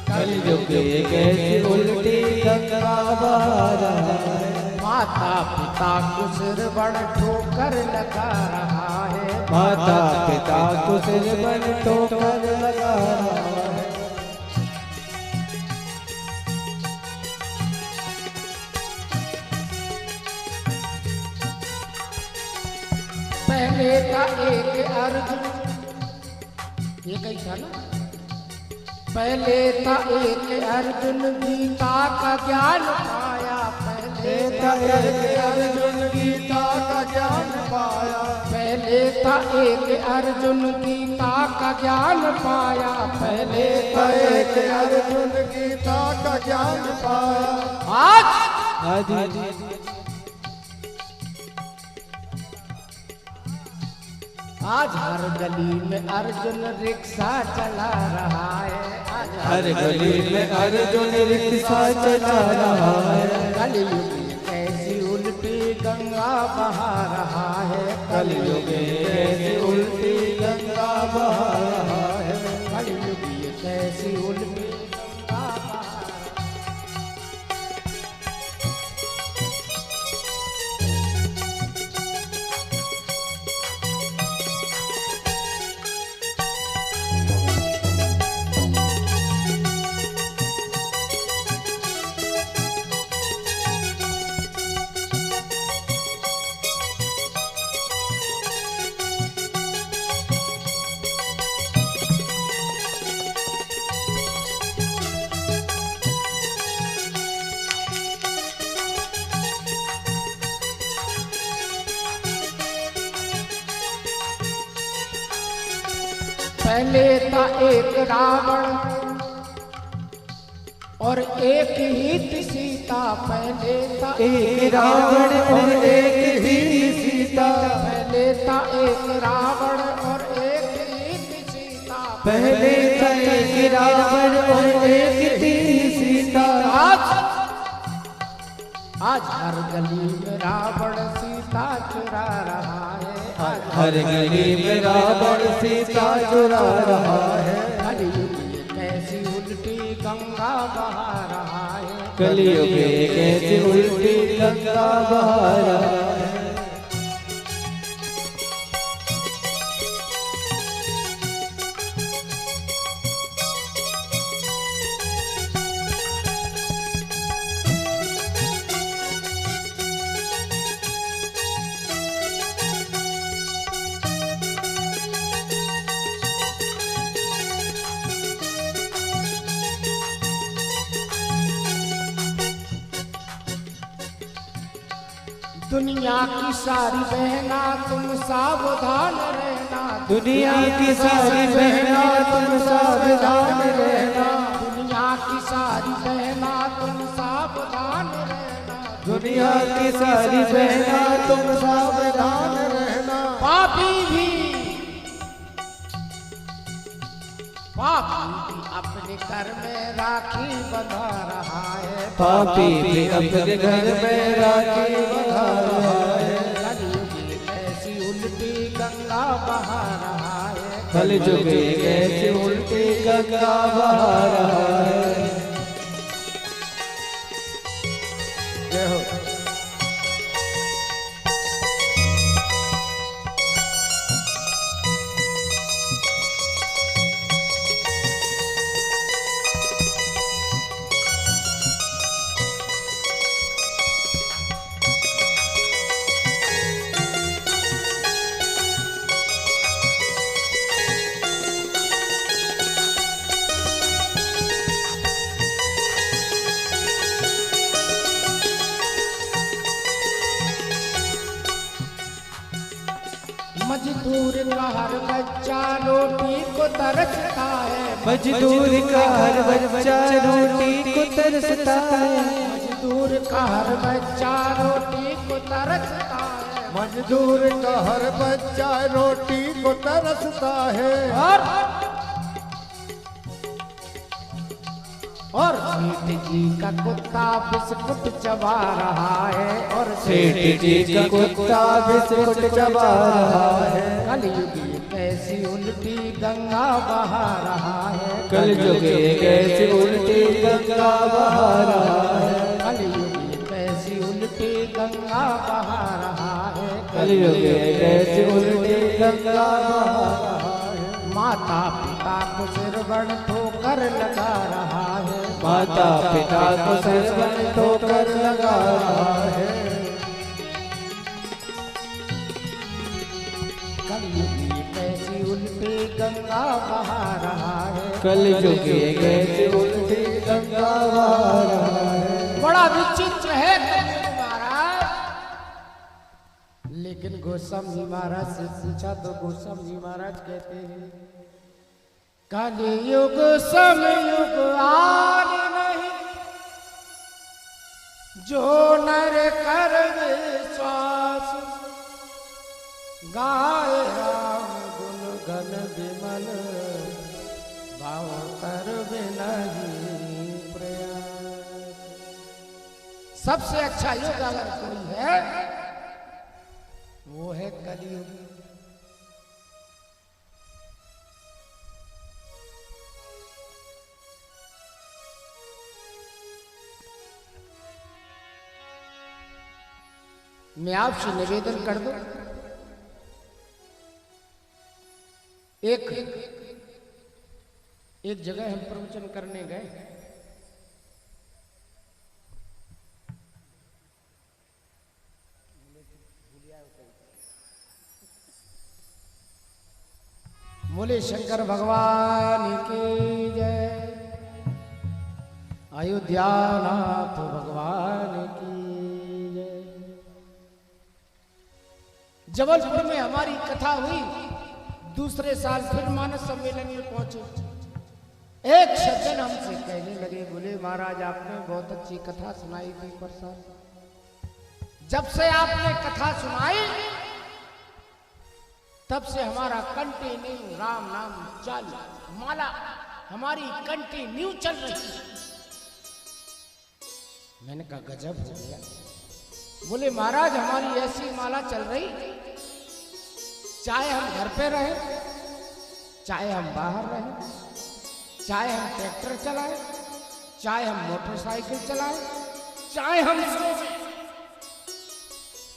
कलयुग ये कैसी उल्टी गंगा बहा रहा है। माता पिता को सिर बड़ ठोकर लगा रहा है, माता पिता को सिर बड़ ठोकर लगा रहा है। पहले था एक अर्जुन, ये कहीं था ना, पहले था एक अर्जुन गीता का ज्ञान पाया, पहले था एक अर्जुन गीता का ज्ञान पाया, पहले था एक अर्जुन गीता का ज्ञान पाया, पहले था एक अर्जुन गीता का ज्ञान पाया। आज आज हर गली में अर्जुन रिक्शा चला रहा है। आज हर गली में अर्जुन रिक्शा चला रहा है। कलयुग में कैसी उल्टी गंगा बहा रहा है। कलयुग में कैसी उल्टी गंगा बहा रहा है। कलयुग में कैसी उल्टी गंगा बहा रहा है। पहले था एक रावण और एक ही थी सीता। पहले था एक रावण और एक ही सीता। पहले था एक रावण और एक ही थी सीता। पहले था एक रावण और एक थी सीता। आज हर गली में रावण सीता चुरा रहा है। हर गली में रावण सीता चुरा रहा है। कलयुग में कैसी उल्टी गंगा बहा रहा है। कलयुग में कैसी उल्टी गंगा बहा रहा है। दुनिया की सारी बहना तुम सावधान रहना। दुनिया की सारी बहना तुम सावधान रहना। दुनिया की सारी बहना तुम सावधान रहना। दुनिया की सारी बहना तुम सावधान रहना। पापी भी अपने घर में राखी बंधा रहा है। पापी भी अपने घर में राखी बंधा रहा है। कलयुग में कैसी उल्टी गंगा बहा रहा है। कलयुग में कैसी उल्टी गंगा बहा रहा है। जय हो। मजदूर का हर बच्चा रोटी को तरसता है। मजदूर का हर बच्चा रोटी को तरसता है। मजदूर का हर बच्चा रोटी को तरसता है। मजदूर का हर बच्चा रोटी को तरसता है। और सेठ जी का कुत्ता बिस्कुट चबा रहा है। और सेठ जी का कुत्ता बिस्कुट चबा रहा है। कलयुग में कैसी उल्टी गंगा बहा रहा है। कलयुग में कैसी उल्टी गंगा बहा रहा है। कलयुग में कैसी उल्टी गंगा बहा रहा है। कलयुग में कैसी उल्टी गंगा बहा रहा है। माता पिता को सिरवण ठोकर लगा रहा है। माता पिता को सिरवण ठोकर लगा रहा है। कलयुग में कैसी उल्टी गंगा बहा रहा है। कलयुग में कैसी उल्टी गंगा बहा रहा है। बड़ा विचित्र है कलयुग महाराज। लेकिन गोस्वामी महाराज से पूछा तो गोस्वामी महाराज कहते हैं कलयुग समयुग आन नहीं, जो नर कर विश्वास गाए राम विमल भाव तर बिनहि प्रयास। सबसे अच्छा योग अगर कोई है वो है कलियुग। मैं आपसे निवेदन कर दूं, एक जगह हम प्रवचन करने गए, बोले शंकर भगवान की जय, अयोध्यानाथ भगवान की जय। जबलपुर में हमारी कथा हुई, दूसरे साल फिर मानस सम्मेलन में पहुंचे। एक सज्जन हमसे कहने लगे, बोले महाराज आपने बहुत अच्छी कथा सुनाई थी परसों, जब से आपने कथा सुनाई तब से हमारा कंटिन्यू राम नाम चल माला हमारी कंटिन्यू चल रही है। मैंने कहा गजब हो गया। बोले महाराज हमारी ऐसी माला चल रही, चाहे हम घर पे रहे, चाहे हम बाहर रहे, चाहे हम ट्रैक्टर चलाएं, चाहे हम मोटरसाइकिल चलाएं, चाहे हम सोए,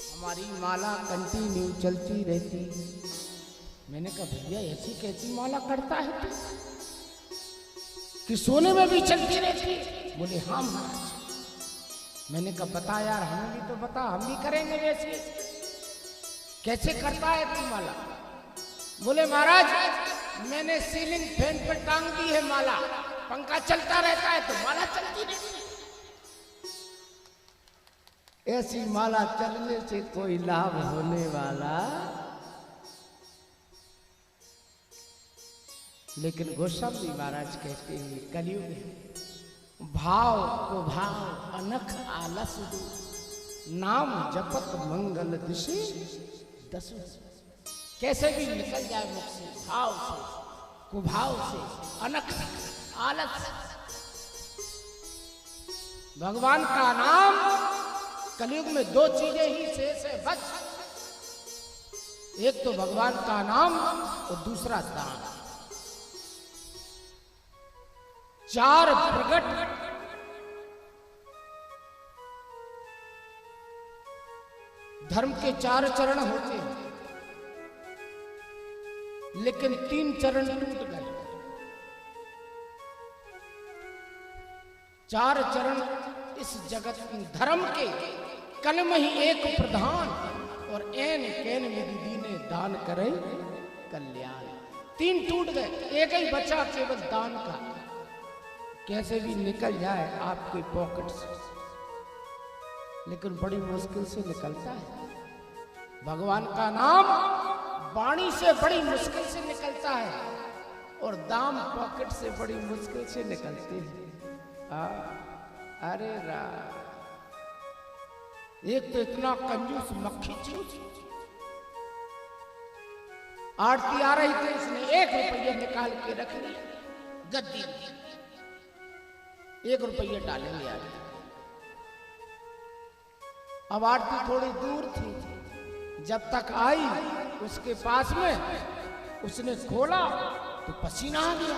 हमारी माला कंटिन्यू चलती रहती। मैंने कहा भैया ऐसी कैसी माला करता है तू कि सोने में भी चलती रहती? बोले हाँ महाराज। मैंने कहा बता यार, हमें भी तो बता, हम भी करेंगे वैसे। कैसे करता है तू माला? बोले महाराज मैंने सीलिंग फैन पर टांग दी है माला, पंखा चलता रहता है तो माला चलती रहती है। ऐसी माला चलने से कोई लाभ होने वाला, लेकिन गोस्वामी महाराज कहते हैं कलयुग है, भाव को भाव अनख आलस दो, नाम जपत मंगल दिशे दसो। कैसे भी निकल जाए मुख से, भाव से, कुभाव से, अनख आलस। भगवान का नाम, कलयुग में दो चीजें ही शेष है बस, एक तो भगवान का नाम और दूसरा दान। चार प्रकट धर्म के चार चरण होते हैं, लेकिन तीन चरण टूट गए। चार चरण इस जगत धर्म के कल में ही एक प्रधान, और एन कैन विधि दीने दान करे कल्याण। तीन टूट गए, एक ही बचा केवल दान का। कैसे भी निकल जाए आपके पॉकेट से, लेकिन बड़ी मुश्किल से निकलता है। भगवान का नाम वाणी से बड़ी मुश्किल से निकलता है, और दाम पॉकेट से बड़ी मुश्किल से निकलते हैं। अरे राम, एक तो इतना कंजूस मक्खी चूस। आरती आ रही थी, इसने 1 रुपया निकाल के रख लिया गद्दी, 1 रुपया डालेंगे आज। अब आरती थोड़ी दूर थी, जब तक आई उसके पास में उसने खोला तो पसीना आ गया।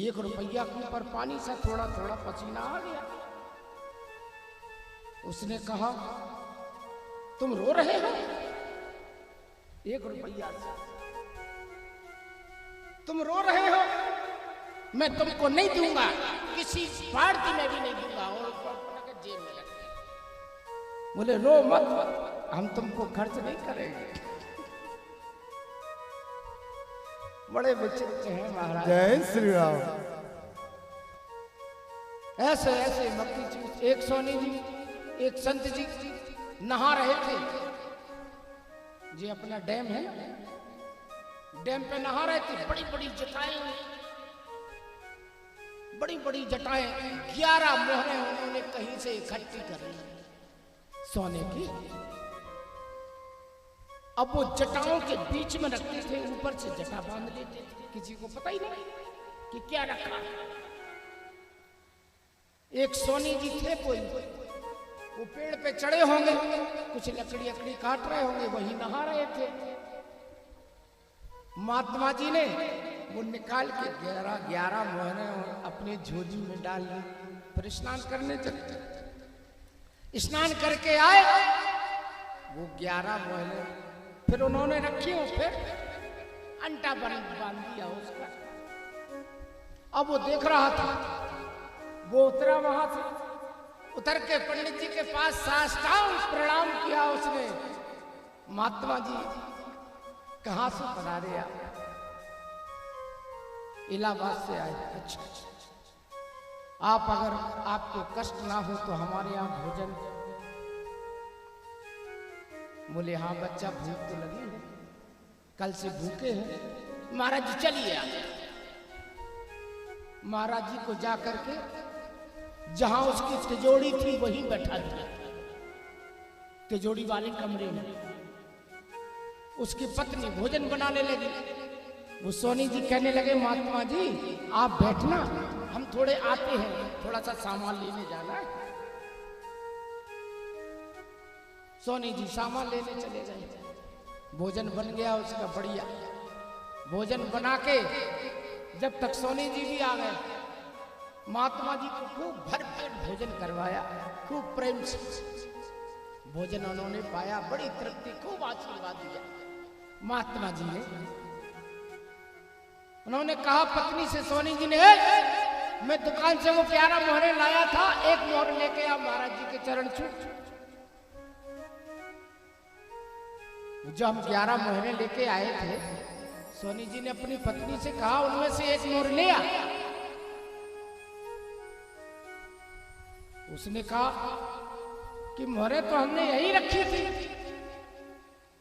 1 रुपया के ऊपर पानी सा थोड़ा थोड़ा पसीना आ गया। उसने कहा तुम रो रहे हो? 1 रुपया से तुम रो रहे हो? मैं तुमको नहीं दूंगा, किसी पार्टी में भी नहीं दूंगा, और जेब में रख दे। बोले रो मत, हम तुमको खर्च नहीं करेंगे। बड़े विचित्र हैं महाराज। जय श्री राम। ऐसे ऐसे मक्खी चूस। एक सोनी जी, एक संत जी नहा रहे थे, जी अपना डैम है, डैम पे नहा रहे थे। बड़ी बड़ी जटाएं, बड़ी बड़ी जटाएं, 11 मोहरें उन्होंने कहीं से इकट्ठी कर ली सोने की। अब वो जटाओं के बीच में रखते थे, ऊपर से जटा बांध लेते थे, किसी को पता ही नहीं कि क्या रखा। एक सोनी जी थे कोई, वो पेड़ पे चढ़े होंगे, कुछ लकड़ी अकड़ी काट रहे होंगे, वही नहा रहे थे। महात्मा जी ने वो निकाल के 11 मोहरे अपने झोली में डाल ली, फिर स्नान करने चले। स्नान करके आए, वो 11 मोहरे फिर उन्होंने रखी हो, फिर अंटा बांध दिया उसका। अब वो देख रहा था, वो उतरा वहां से, उतर के पंडित जी के पास साष्टांग प्रणाम किया उसने। महात्मा जी कहां से पधारे आप? इलाहाबाद से आए। अच्छा, आप अगर आपको कष्ट ना हो तो हमारे यहाँ भोजन। बोले हाँ बच्चा, भूख तो लगी है, कल से भूखे हैं। महाराज जी चलिए आप। महाराज जी को जा करके जहां उसकी तिजोरी थी वहीं बैठा दिया, तिजोरी वाले कमरे में। उसकी पत्नी भोजन बनाने लगी। वो सोनी जी कहने लगे महात्मा जी आप बैठना, हम थोड़े आते हैं, थोड़ा सा सामान लेने जाना है। सोनी जी सामान लेने चले गए। भोजन बन गया उसका बढ़िया। भोजन बना के जब तक सोनी जी भी आ गए, महात्मा जी को खूब भरपेट भोजन करवाया, खूब प्रेम से भोजन उन्होंने पाया, बड़ी तृप्ति, खूब आशीर्वाद दिया। महात्मा जी ने उन्होंने कहा पत्नी से, सोनी जी ने, मैं दुकान से वो 11 मोहरे लाया था, एक मोहर लेके आ महाराज जी के चरण छू। जब हम 11 मोहरे लेके आए थे, सोनी जी ने अपनी पत्नी से कहा उनमें से एक मोहर ले आ। उसने कहा कि मोहरे तो हमने यही रखी थी,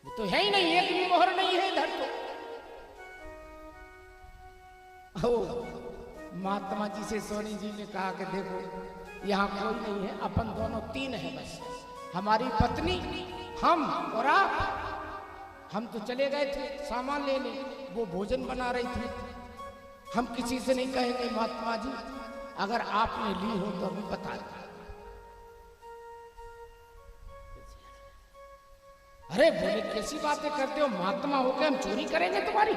वो तो है ही नहीं, एक भी मोहर नहीं है इधर तो। महात्मा जी से सोनी जी ने कहा कि देखो यहाँ कोई नहीं है, अपन दोनों 3 है बस, हमारी पत्नी, हम और आप। हम तो चले गए थे सामान लेने, वो भोजन बना रही थी। हम किसी से नहीं कहेंगे महात्मा जी, अगर आपने ली हो तो अभी बता दें। अरे बोले कैसी बातें करते हो, महात्मा होकर हम चोरी करेंगे तुम्हारी?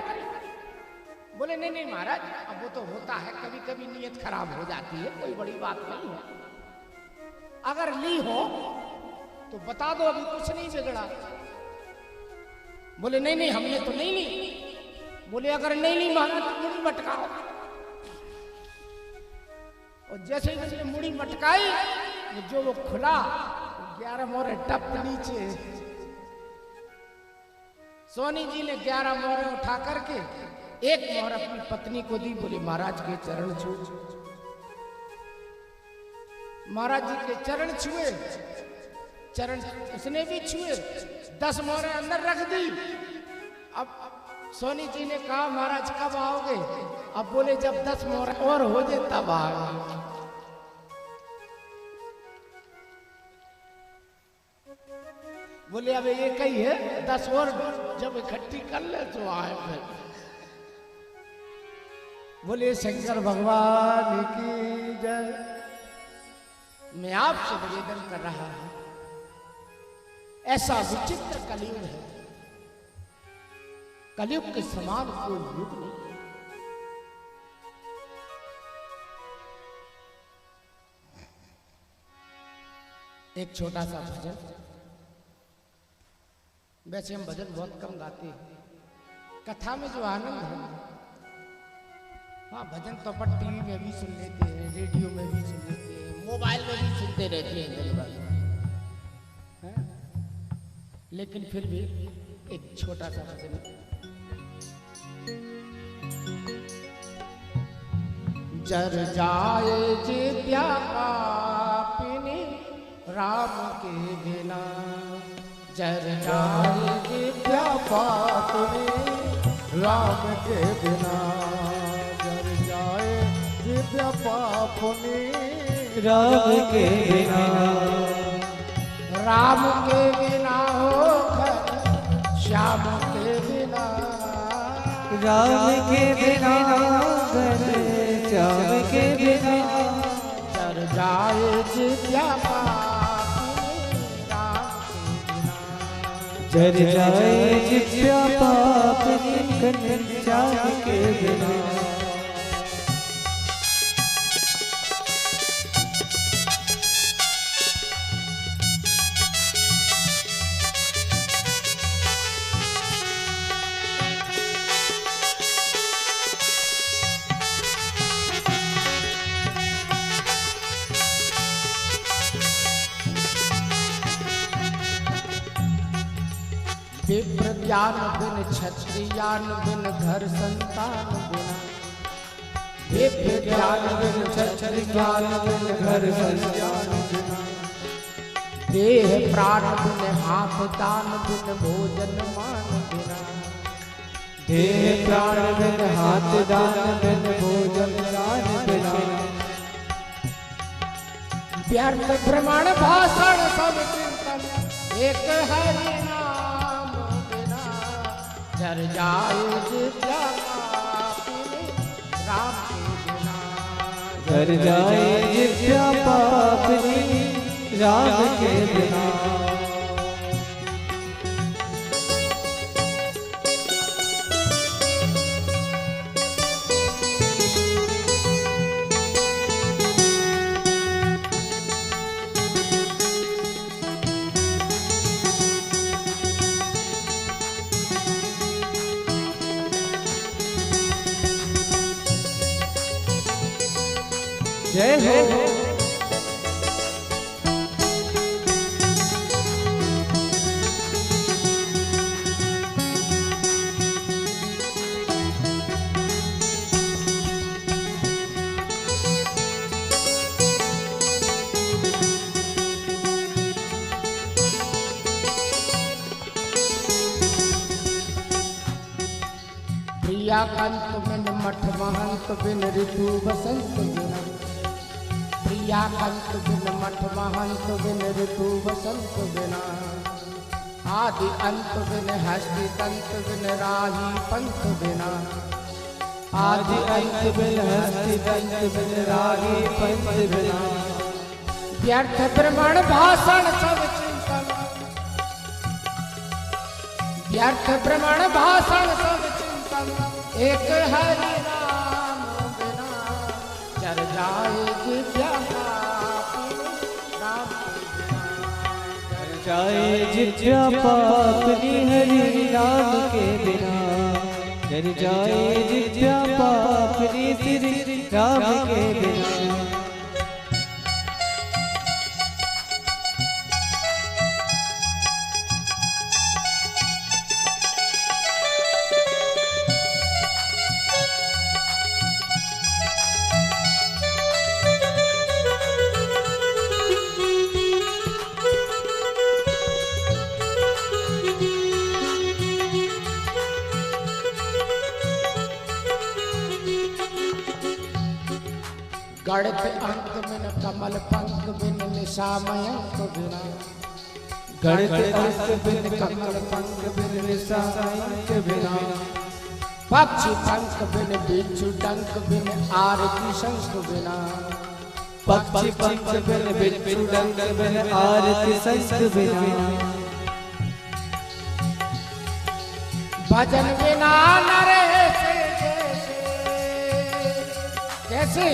बोले नहीं नहीं महाराज, अब वो तो होता है, कभी कभी नीयत खराब हो जाती है, कोई बड़ी बात नहीं है। अगर ली हो तो बता दो, अभी कुछ नहीं बिगड़ा। बोले नहीं नहीं हमने तो नहीं ली। बोले अगर नहीं ली महाराज तो मुड़ी मटकाओ। और जैसे ही उसने मुड़ी मटकाई, जो वो खुला, 11 मोहरे टप नीचे। सोनी जी ने 11 मोहरे उठा करके एक मोहर अपनी पत्नी को दी। बोले महाराज के चरण छू। महाराज जी के चरण छुए, चरण उसने भी छुए, 10 मोहरे अंदर रख दी। अब सोनी जी ने कहा महाराज कब आओगे? अब बोले जब 10 मोहरे और हो जाए तब आओगे। बोले अब एक ही है, 10 और जब इकट्ठी कर ले तो आए फिर। बोले शंकर भगवान की जय। मैं आपसे निवेदन कर रहा हूं, ऐसा विचित्र कलयुग है, कलयुग के समान कोई युग नहीं। एक छोटा सा भजन, वैसे हम भजन बहुत कम गाते हैं, कथा में जो आनंद है, हाँ भजन तो अपन टीवी में भी सुन लेते हैं, रेडियो में भी सुन लेते हैं, मोबाइल में भी सुनते रहते हैं दिन भर, लेकिन फिर भी एक छोटा सा भजन। जर जाए जित्या पापिनी राम के बिना, जर जाए जित्या पापिनी राम के बिना, जर जाए जित्या पापिनी राम के बिना, राम के बिना हो घर श्याम राम के बिना, राम के बिना घनश्याम के बिना, चर जाए जित्या पापी राम के बिना, चर जाए जित्या पापी घनश्याम के बिना। विप्र ज्ञान बिन क्षत्रियान बिन घर संतान बिना, विप्र ज्ञान बिन क्षत्रियान बिन घर संतान बिना, देह प्राण बिन हाथ दान बिन भोजन मान बिना, देह प्राण बिन हाथ दान बिन भोजन दान बिना, व्यर्थ भ्रमण भाषण सब चिंतन एक हरि नाम बिना, जर जाए जित्या पापी राम के बिना, कर जाए जित्या पापी राम के बिना। जय हो। प्रिया कंत बिन मठ महंत बिन ऋतु बसंत बिना, प्रिया कंत बिन मठ महंत बिन ऋतु बसंत बिना, आदि अंत बिन हस्ति तंत बिन राही पंथ बिना, आदि अंत बिन हस्ति तंत बिन राही पंथ बिना, व्यर्थ भ्रमण भाषण सब चिंतन, व्यर्थ भ्रमण भाषण सब चिंतन एक हरि नाम बिना, चर जाए जित्या पापी राम के बिना, कर जाए जित्या पापी हरि नाम के बिना, कर जाए जित्या पापी श्री राम के बिना। गणित अंक बिन कमल पंख बिन निशा मयंक बिना, गणित अंक बिन कमल पंख बिन निशा मयंक बिना, पक्षी पंख बिन बिच्छू डंक बिन आरती शंख बिना, पक्षी पंख बिन बिच्छू डंक बिन आरती शंख बिना, भजन बिना नरेश जैसे,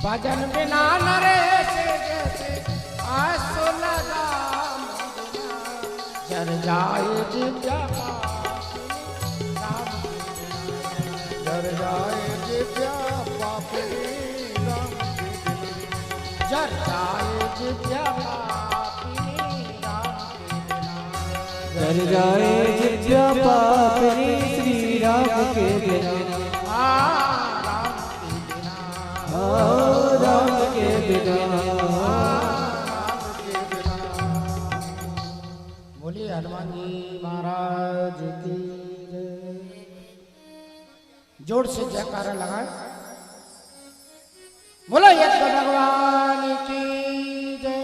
भजन बिना नरेश जैसे आसो लगा बिना, जर जाए जित्या पापी राम के बिना, जर जाए जित्या पापी राम के बिना, जर जाए जित्या पापी राम के बिना, कर जाए जित्या पापी श्री राम के बिना, राम के बिना, राम के बिना। बोलिए हनुमान जी महाराज की जय। जोर से जयकारा लगाए। बोलो यज्ञ भगवान की जय।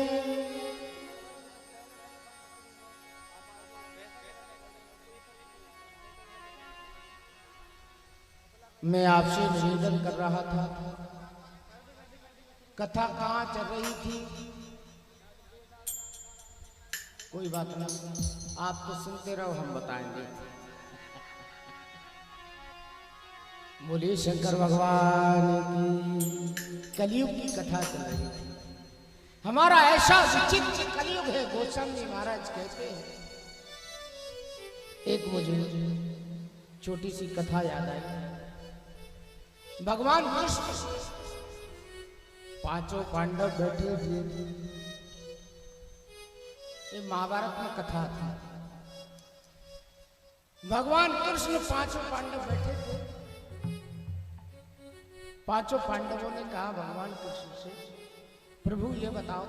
मैं आपसे निवेदन कर रहा था, कथा कहाँ चल रही थी? कोई बात नहीं, आप तो सुनते रहो, हम बताएंगे। बोलिए शंकर भगवान की। कलयुग की कथा चल रही थी। हमारा ऐसा विचित्र कलयुग है, गोस्वामी महाराज कहते हैं। एक मुझे छोटी सी कथा याद आई। भगवान कृष्ण पांचों पांडव बैठे हुए थे। ये महाभारत में कथा थी। भगवान कृष्ण पांचों पांडव बैठे थे। पांचों पांडवों ने कहा भगवान कृष्ण से, प्रभु ये बताओ,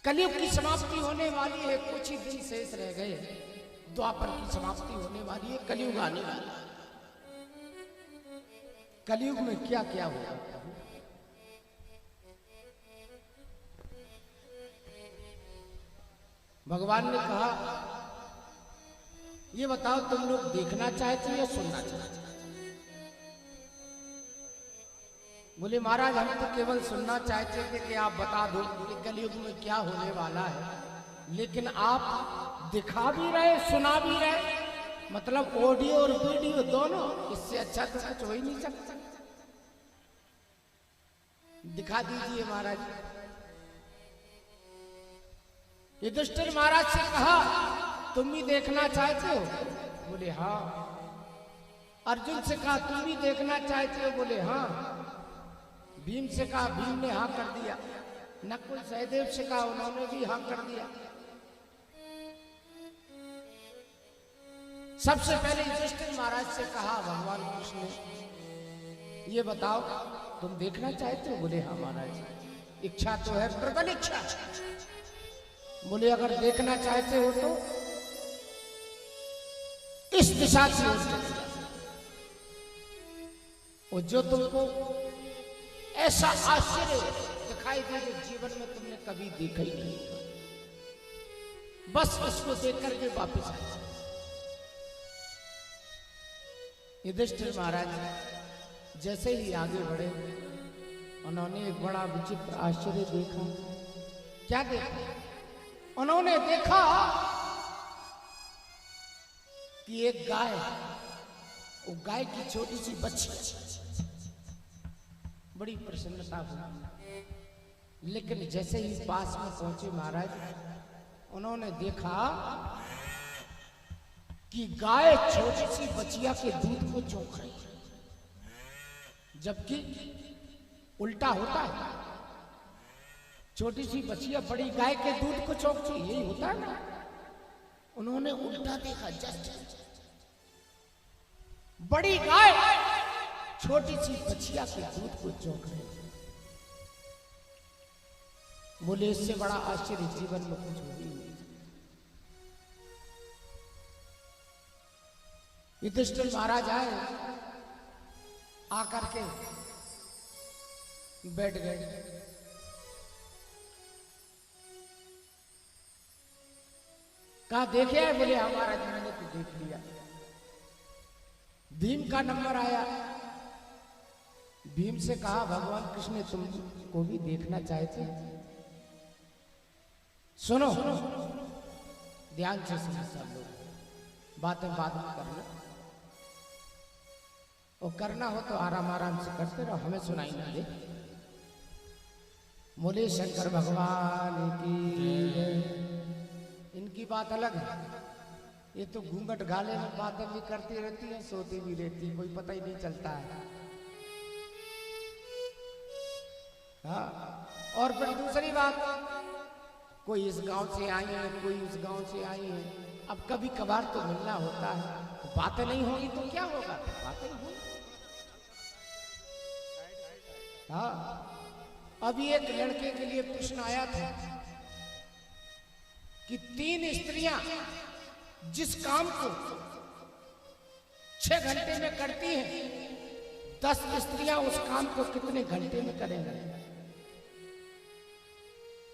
कलयुग की समाप्ति होने वाली है, कुछ ही दिन शेष रह गए, द्वापर की समाप्ति होने वाली है, कलयुग आने वाला है। कलयुग में क्या क्या होगा? भगवान ने कहा ये बताओ, तुम लोग देखना चाहते हो या सुनना चाहते हो? बोले महाराज हम तो केवल सुनना चाहते थे कि आप बता दो कि कलयुग में क्या होने वाला है, लेकिन आप दिखा भी रहे, सुना भी रहे, मतलब ऑडियो और वीडियो दोनों, इससे अच्छा तो कुछ हो ही नहीं सकता। दिखा दीजिए महाराज। युधिष्ठिर महाराज से कहा तुम भी देखना चाहते हो? बोले हाँ। अर्जुन से कहा तुम भी देखना चाहते हो? बोले हाँ। भीम से कहा, भीम ने हाँ कर दिया। नकुल सहदेव से कहा, उन्होंने भी हाँ कर दिया। सबसे पहले युधिष्ठिर महाराज से कहा भगवान कृष्ण ने, ये बताओ तुम देखना चाहते हो? बोले हाँ महाराज, इच्छा तो है, प्रबल इच्छा। बोले अगर देखना चाहते हो तो इस दिशा से और जो तुमको ऐसा आश्चर्य दिखाई दे जो जीवन में तुमने कभी देखा ही नहीं, बस इसको देख करके वापिस आ जाओ। युधिष्ठिर महाराज जैसे ही आगे बढ़े, उन्होंने एक बड़ा विचित्र आश्चर्य देखा। क्या देखा? उन्होंने देखा कि एक गाय, वो गाय की छोटी सी बच्ची, बड़ी प्रसन्नता हुई। लेकिन जैसे ही पास में पहुंचे महाराज, उन्होंने देखा कि गाय छोटी सी बच्चिया के दूध को चौंक रही है, जबकि उल्टा होता है। छोटी सी बच्चिया बड़ी गाय के दूध को चौंकती, यही होता है ना। उन्होंने उल्टा देखा, जस्ट बड़ी गाय छोटी सी बच्चिया के दूध को चौंक रही है। बोले इससे बड़ा आश्चर्य जीवन में कुछ हो ही नहीं। युधिष्ठिर महाराज आए, आकर के बैठ गए। कहा देखे है? बोले हमारा मैंने तो देख लिया। भीम का नंबर आया। भीम से कहा भगवान कृष्ण ने तुमको भी देखना चाहते हैं? सुनो, ध्यान से सुनो सब लोग, बातें बाद में करना, और करना हो तो आराम आराम से करते रहो, हमें सुनाई ना दे। बोले शंकर भगवान की। इनकी बात अलग है, ये तो घूंघट गाले में बातें भी करती रहती है, सोती भी रहती है, कोई पता ही नहीं चलता है। हाँ, और फिर दूसरी बात, कोई इस गांव से आई है, कोई उस गांव से आई है। अब कभी कभार तो मिलना होता है, तो बातें नहीं होगी तो क्या होगा? बातें होगी। हाँ, अभी एक लड़के के लिए प्रश्न आया था कि 3 स्त्रियां जिस काम को 6 घंटे में करती हैं, 10 स्त्रियां उस काम को कितने घंटे में करेंगे?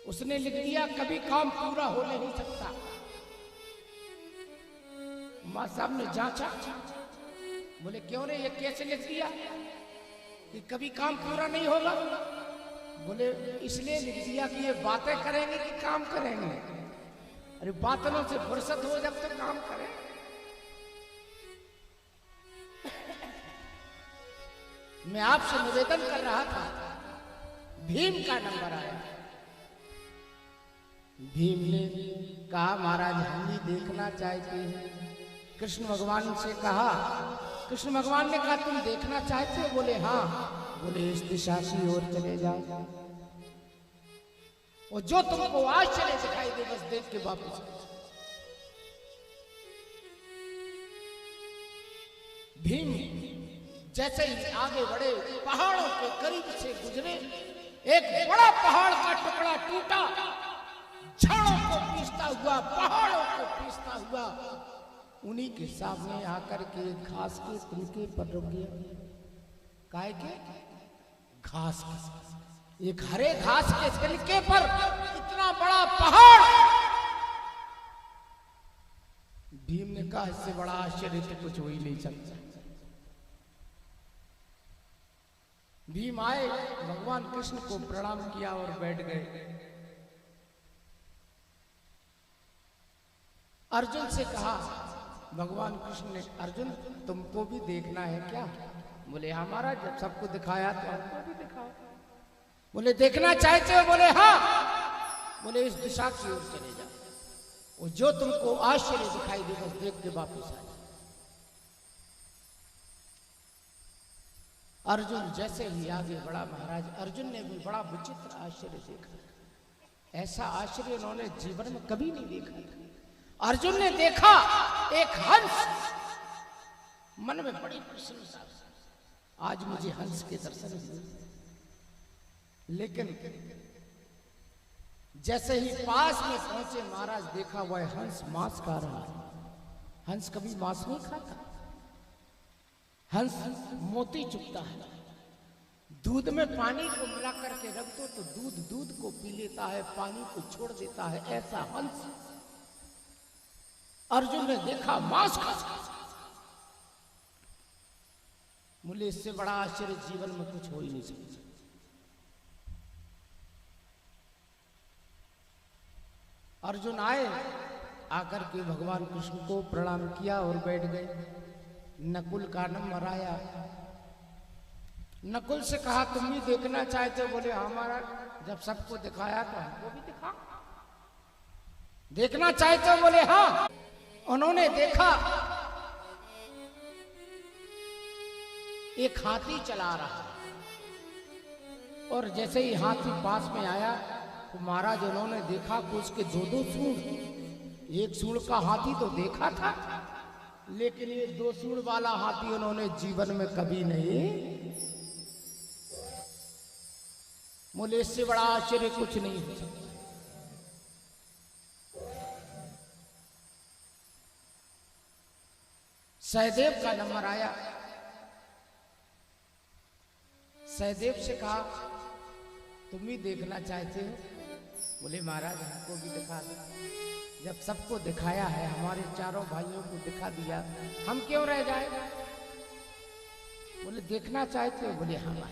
उसने लिख दिया कभी काम पूरा हो नहीं सकता। मां साहब ने जांचा, बोले क्यों रे, ये कैसे लिख दिया कि कभी काम पूरा नहीं होगा? बोले इसलिए लिख दिया कि ये बातें करेंगे कि काम करेंगे। अरे बातों से फुर्सत हो जब तो काम करें। मैं आपसे निवेदन कर रहा था, भीम का नंबर आया। भीम ने कहा महाराज हम भी देखना चाहते हैं। कृष्ण भगवान से कहा, कृष्ण भगवान ने कहा तुम देखना चाहते हो? बोले हाँ। बोले इस दिशा की ओर चले जाओ और जो तुमको आश्चर्य दिखाई दे बस देख के वापस। भीम जैसे ही आगे बढ़े, पहाड़ों के करीब से गुजरे, एक बड़ा पहाड़ का टुकड़ा टूटा, झाड़ों को पीसता हुआ, पहाड़ों को पीसता हुआ उन्हीं के सामने आकर के घास के तिनके पर रुक गया। काय के घास के, एक हरे घास के तिनके पर इतना बड़ा पहाड़। भीम ने कहा इससे बड़ा आश्चर्य तो कुछ हो ही नहीं सकता। भीम आए, भगवान कृष्ण को प्रणाम किया और बैठ गए। अर्जुन से कहा, भगवान कृष्ण ने, अर्जुन तुमको भी देखना है क्या? बोले हाँ महाराज, जब सबको दिखाया तो हमको भी दिखाओ। बोले देखना चाहते हो? बोले हाँ। बोले इस दिशा की ओर चले जाओ और जो तुमको आश्चर्य दिखाई दे बस देख के वापस आ जाओ। अर्जुन जैसे ही आगे बढ़ा, महाराज अर्जुन ने भी बड़ा विचित्र आश्चर्य देखा। ऐसा आश्चर्य उन्होंने जीवन में कभी नहीं देखा था। अर्जुन ने देखा एक हंस, मन में बड़ी प्रसन्नता, आज मुझे हंस के दर्शन हुए। लेकिन जैसे ही पास में पहुंचे महाराज, देखा वह हंस मांस खा रहा है। हंस कभी मांस नहीं खाता। हंस मोती चुगता है। दूध में पानी को मिला करके रख दो तो दूध को पी लेता है, पानी को छोड़ देता है। ऐसा हंस अर्जुन ने देखा मांस खा। बोले इससे बड़ा आश्चर्य जीवन में कुछ हो ही नहीं सकता। अर्जुन आए, आकर के भगवान कृष्ण को प्रणाम किया और बैठ गए। नकुल का नंबर आया। नकुल से कहा तुम भी देखना चाहते हो? बोले हाँ महाराज, जब सबको दिखाया तो हमको भी दिखा। देखना चाहते हो? बोले हाँ। उन्होंने देखा एक हाथी चला रहा और जैसे ही हाथी पास में आया तो महाराज उन्होंने देखा कि उसके दो सूंड। एक सूंड का हाथी तो देखा था, लेकिन ये दो सूंड वाला हाथी उन्होंने जीवन में कभी नहीं। बोले इससे बड़ा आश्चर्य कुछ नहीं हो सकता। सहदेव का नंबर आया। सहदेव से कहा तुम भी देखना चाहते हो? बोले महाराज हमको भी दिखा दो। जब सबको दिखाया है, हमारे चारों भाइयों को दिखा दिया, हम क्यों रह जाए? बोले देखना चाहते हो? बोले हाँ।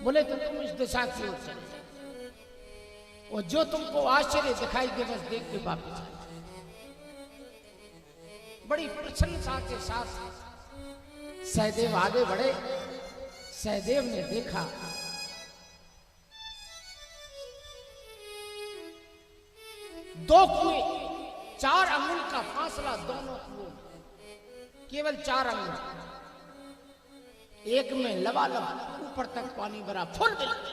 बोले तो तुम इस दिशा की ओर चले जाओ और जो तुमको आश्चर्य दिखाई दे बस देख के वापस आ जाओ। बड़ी प्रसन्नता के साथ सहदेव आगे बढ़े। सहदेव ने देखा दो कुएं, 4 अंगुल का फासला दोनों कुओं, केवल 4 अंगुल। एक में लबालब ऊपर तक पानी भरा फुल बिल्कुल,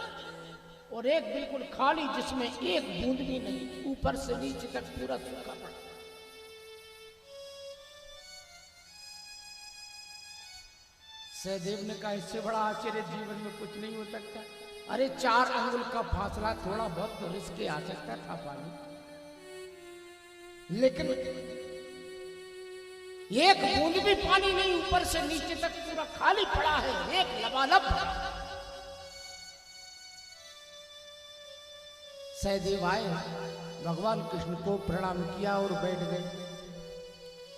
और एक बिल्कुल खाली जिसमें एक बूंद भी नहीं, ऊपर से नीचे तक पूरा सूखा पड़ा। सहदेव ने कहा इससे बड़ा आश्चर्य जीवन में कुछ नहीं हो सकता। अरे 4 अंगुल का फासला, थोड़ा बहुत तो रिस्क आ सकता था पानी, लेकिन एक बूंद भी पानी नहीं, ऊपर से नीचे तक पूरा खाली पड़ा है, एक लबालब। सहदेव आए, भगवान कृष्ण को प्रणाम किया और बैठ गए।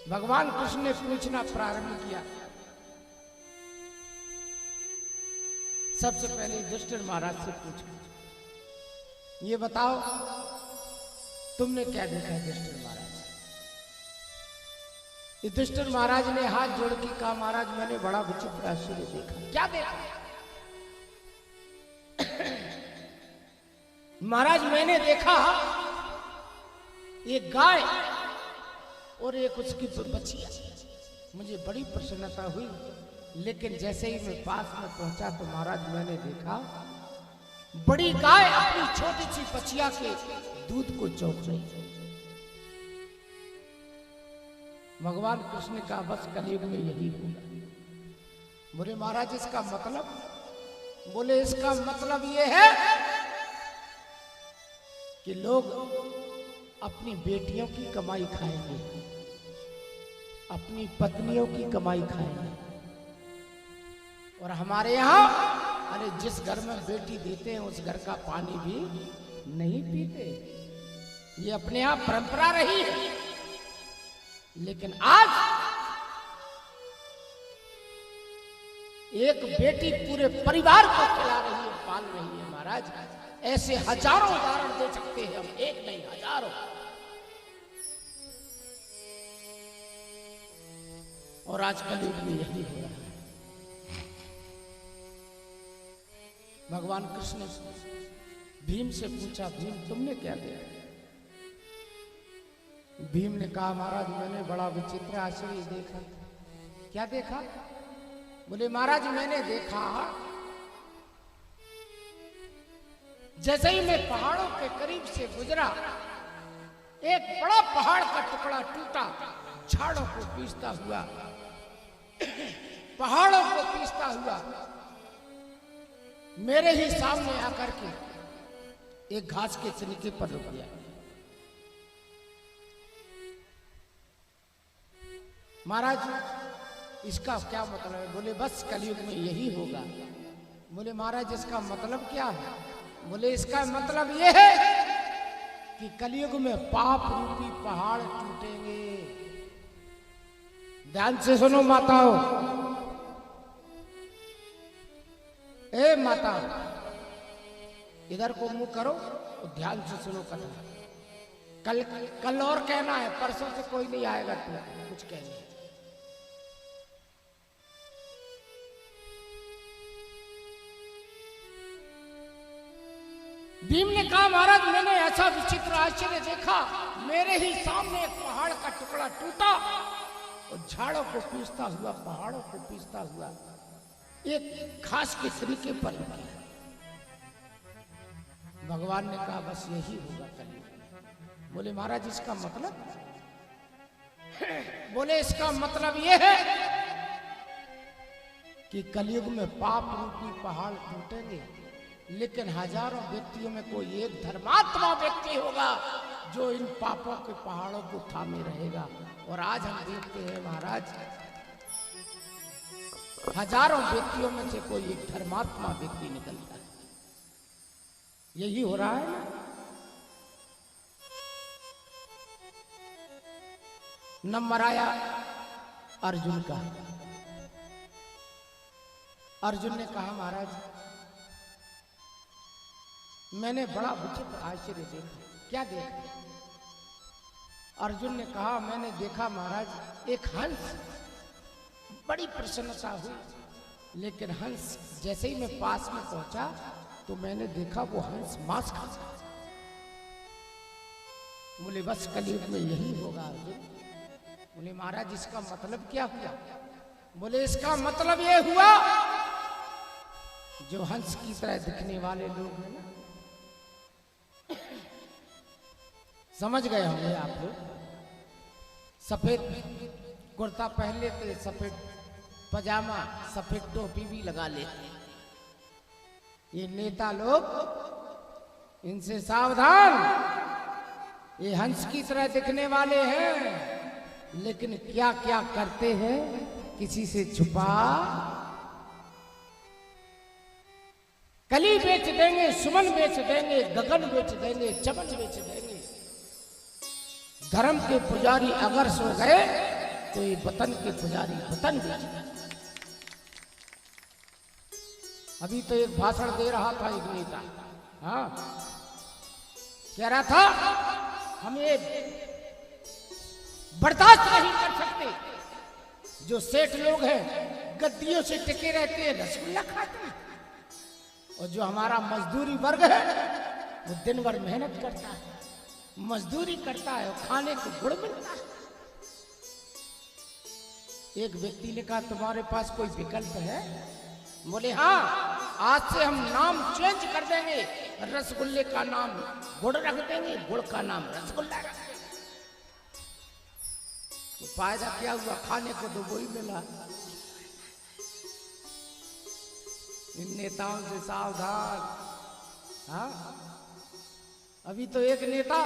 भगवान कृष्ण ने पूछना प्रारंभ किया। सबसे पहले युधिष्ठिर महाराज से पूछा, ये बताओ तुमने क्या देखा युधिष्ठिर महाराज? युधिष्ठिर महाराज ने हाथ जोड़ के कहा, महाराज मैंने बड़ा विचित्र आश्चर्य देखा। क्या देखा? महाराज मैंने देखा एक गाय और एक उसकी बच्चियां। मुझे बड़ी प्रसन्नता हुई, लेकिन जैसे ही मैं पास में पहुंचा तो महाराज मैंने देखा बड़ी गाय अपनी छोटी सी बच्चिया के दूध को चौंक रही। भगवान कृष्ण का बस कलयुग में यही होगा। बोले महाराज इसका मतलब? बोले इसका मतलब ये है कि लोग अपनी बेटियों की कमाई खाएंगे, अपनी पत्नियों की कमाई खाएंगे। और हमारे यहाँ अरे जिस घर में बेटी देते हैं उस घर का पानी भी नहीं पीते। ये अपने यहाँ परंपरा रही है, लेकिन आज एक बेटी पूरे परिवार को खिला रही है, पाल रही है। महाराज ऐसे हजारों उदाहरण दे सकते हैं हम, एक नहीं हजारों। और आजकल युग में यही हो रहा है। भगवान कृष्ण ने भीम से पूछा, भीम तुमने क्या देखा? भीम ने कहा, महाराज मैंने बड़ा विचित्र आश्चर्य देखा। क्या देखा? बोले महाराज मैंने देखा जैसे ही मैं पहाड़ों के करीब से गुजरा, एक बड़ा पहाड़ का टुकड़ा टूटा, झाड़ों को पीसता हुआ, पहाड़ों को पीसता हुआ मेरे ही सामने आकर के एक घास के छिलके पर रुक गया। महाराज इसका क्या मतलब है? बोले बस कलयुग में यही होगा। बोले महाराज इसका मतलब क्या है? बोले इसका मतलब यह है कि कलयुग में पाप रूपी पहाड़ टूटेंगे। ध्यान से सुनो माताओं, ए माता इधर को मुंह करो और ध्यान से सुनो कथा। कल और कहना है, परसों से कोई नहीं आएगा तू कुछ कहने। भीम ने कहा महाराज मैंने ऐसा विचित्र आश्चर्य देखा, मेरे ही सामने एक पहाड़ का टुकड़ा टूटा और झाड़ों को पीसता हुआ, पहाड़ों को पीसता हुआ एक घास के तरीके पर रुका। भगवान ने कहा बस यही होगा कलयुग। बोले महाराज इसका मतलब? बोले इसका मतलब यह है कि कलयुग में पाप रूपी पहाड़ टूटेंगे, लेकिन हजारों व्यक्तियों में कोई एक धर्मात्मा व्यक्ति होगा जो इन पापों के पहाड़ों को थामे रहेगा। और आज हम देखते हैं महाराज हजारों व्यक्तियों में से कोई एक धर्मात्मा व्यक्ति निकलता है। यही हो रहा है ना। नंबर आया अर्जुन का। अर्जुन ने कहा महाराज मैंने बड़ा विचित्र आश्चर्य देखा। क्या देखा? अर्जुन ने कहा मैंने देखा महाराज एक हंस। बड़ी प्रसन्नता हुई, लेकिन हंस जैसे ही मैं पास में पहुंचा तो मैंने देखा वो हंस मांस खाता। बोले बस कलयुग में यही होगा अर्जुन। बोले महाराज इसका मतलब क्या हुआ? बोले इसका मतलब ये हुआ जो हंस की तरह दिखने वाले लोग हैं ना, समझ गए होंगे आप लोग। सफेद कुर्ता पहन लेते, सफेद पजामा, सफेद टोपी भी लगा लेते। ये नेता लोग, इनसे सावधान। ये हंस की तरह दिखने वाले हैं, लेकिन क्या क्या करते हैं किसी से छुपा। कली बेच देंगे, सुमन बेच देंगे, गगन बेच देंगे, चमन बेच देंगे। धर्म के पुजारी अगर सो गए तो ये वतन के पुजारी वतन बेच गए। अभी तो एक भाषण दे रहा था एक नेता, हाँ, कह रहा था हम ये बर्दाश्त नहीं कर सकते जो सेठ लोग हैं गद्दियों से टिके रहते हैं, रसगुल्ला खाते हैं, और जो हमारा मजदूरी वर्ग है वो दिन भर मेहनत करता है, मजदूरी करता है और खाने को गुड़ मिलता है। एक व्यक्ति ने कहा तुम्हारे पास कोई विकल्प है? बोले हाँ, आज से हम नाम चेंज कर देंगे, रसगुल्ले का नाम गुड़ रख देंगे, गुड़ का नाम रसगुल्ला रख देंगे। तो फायदा क्या हुआ? खाने को तो वही मिला। इन नेताओं से सावधान। हाँ, अभी तो एक नेता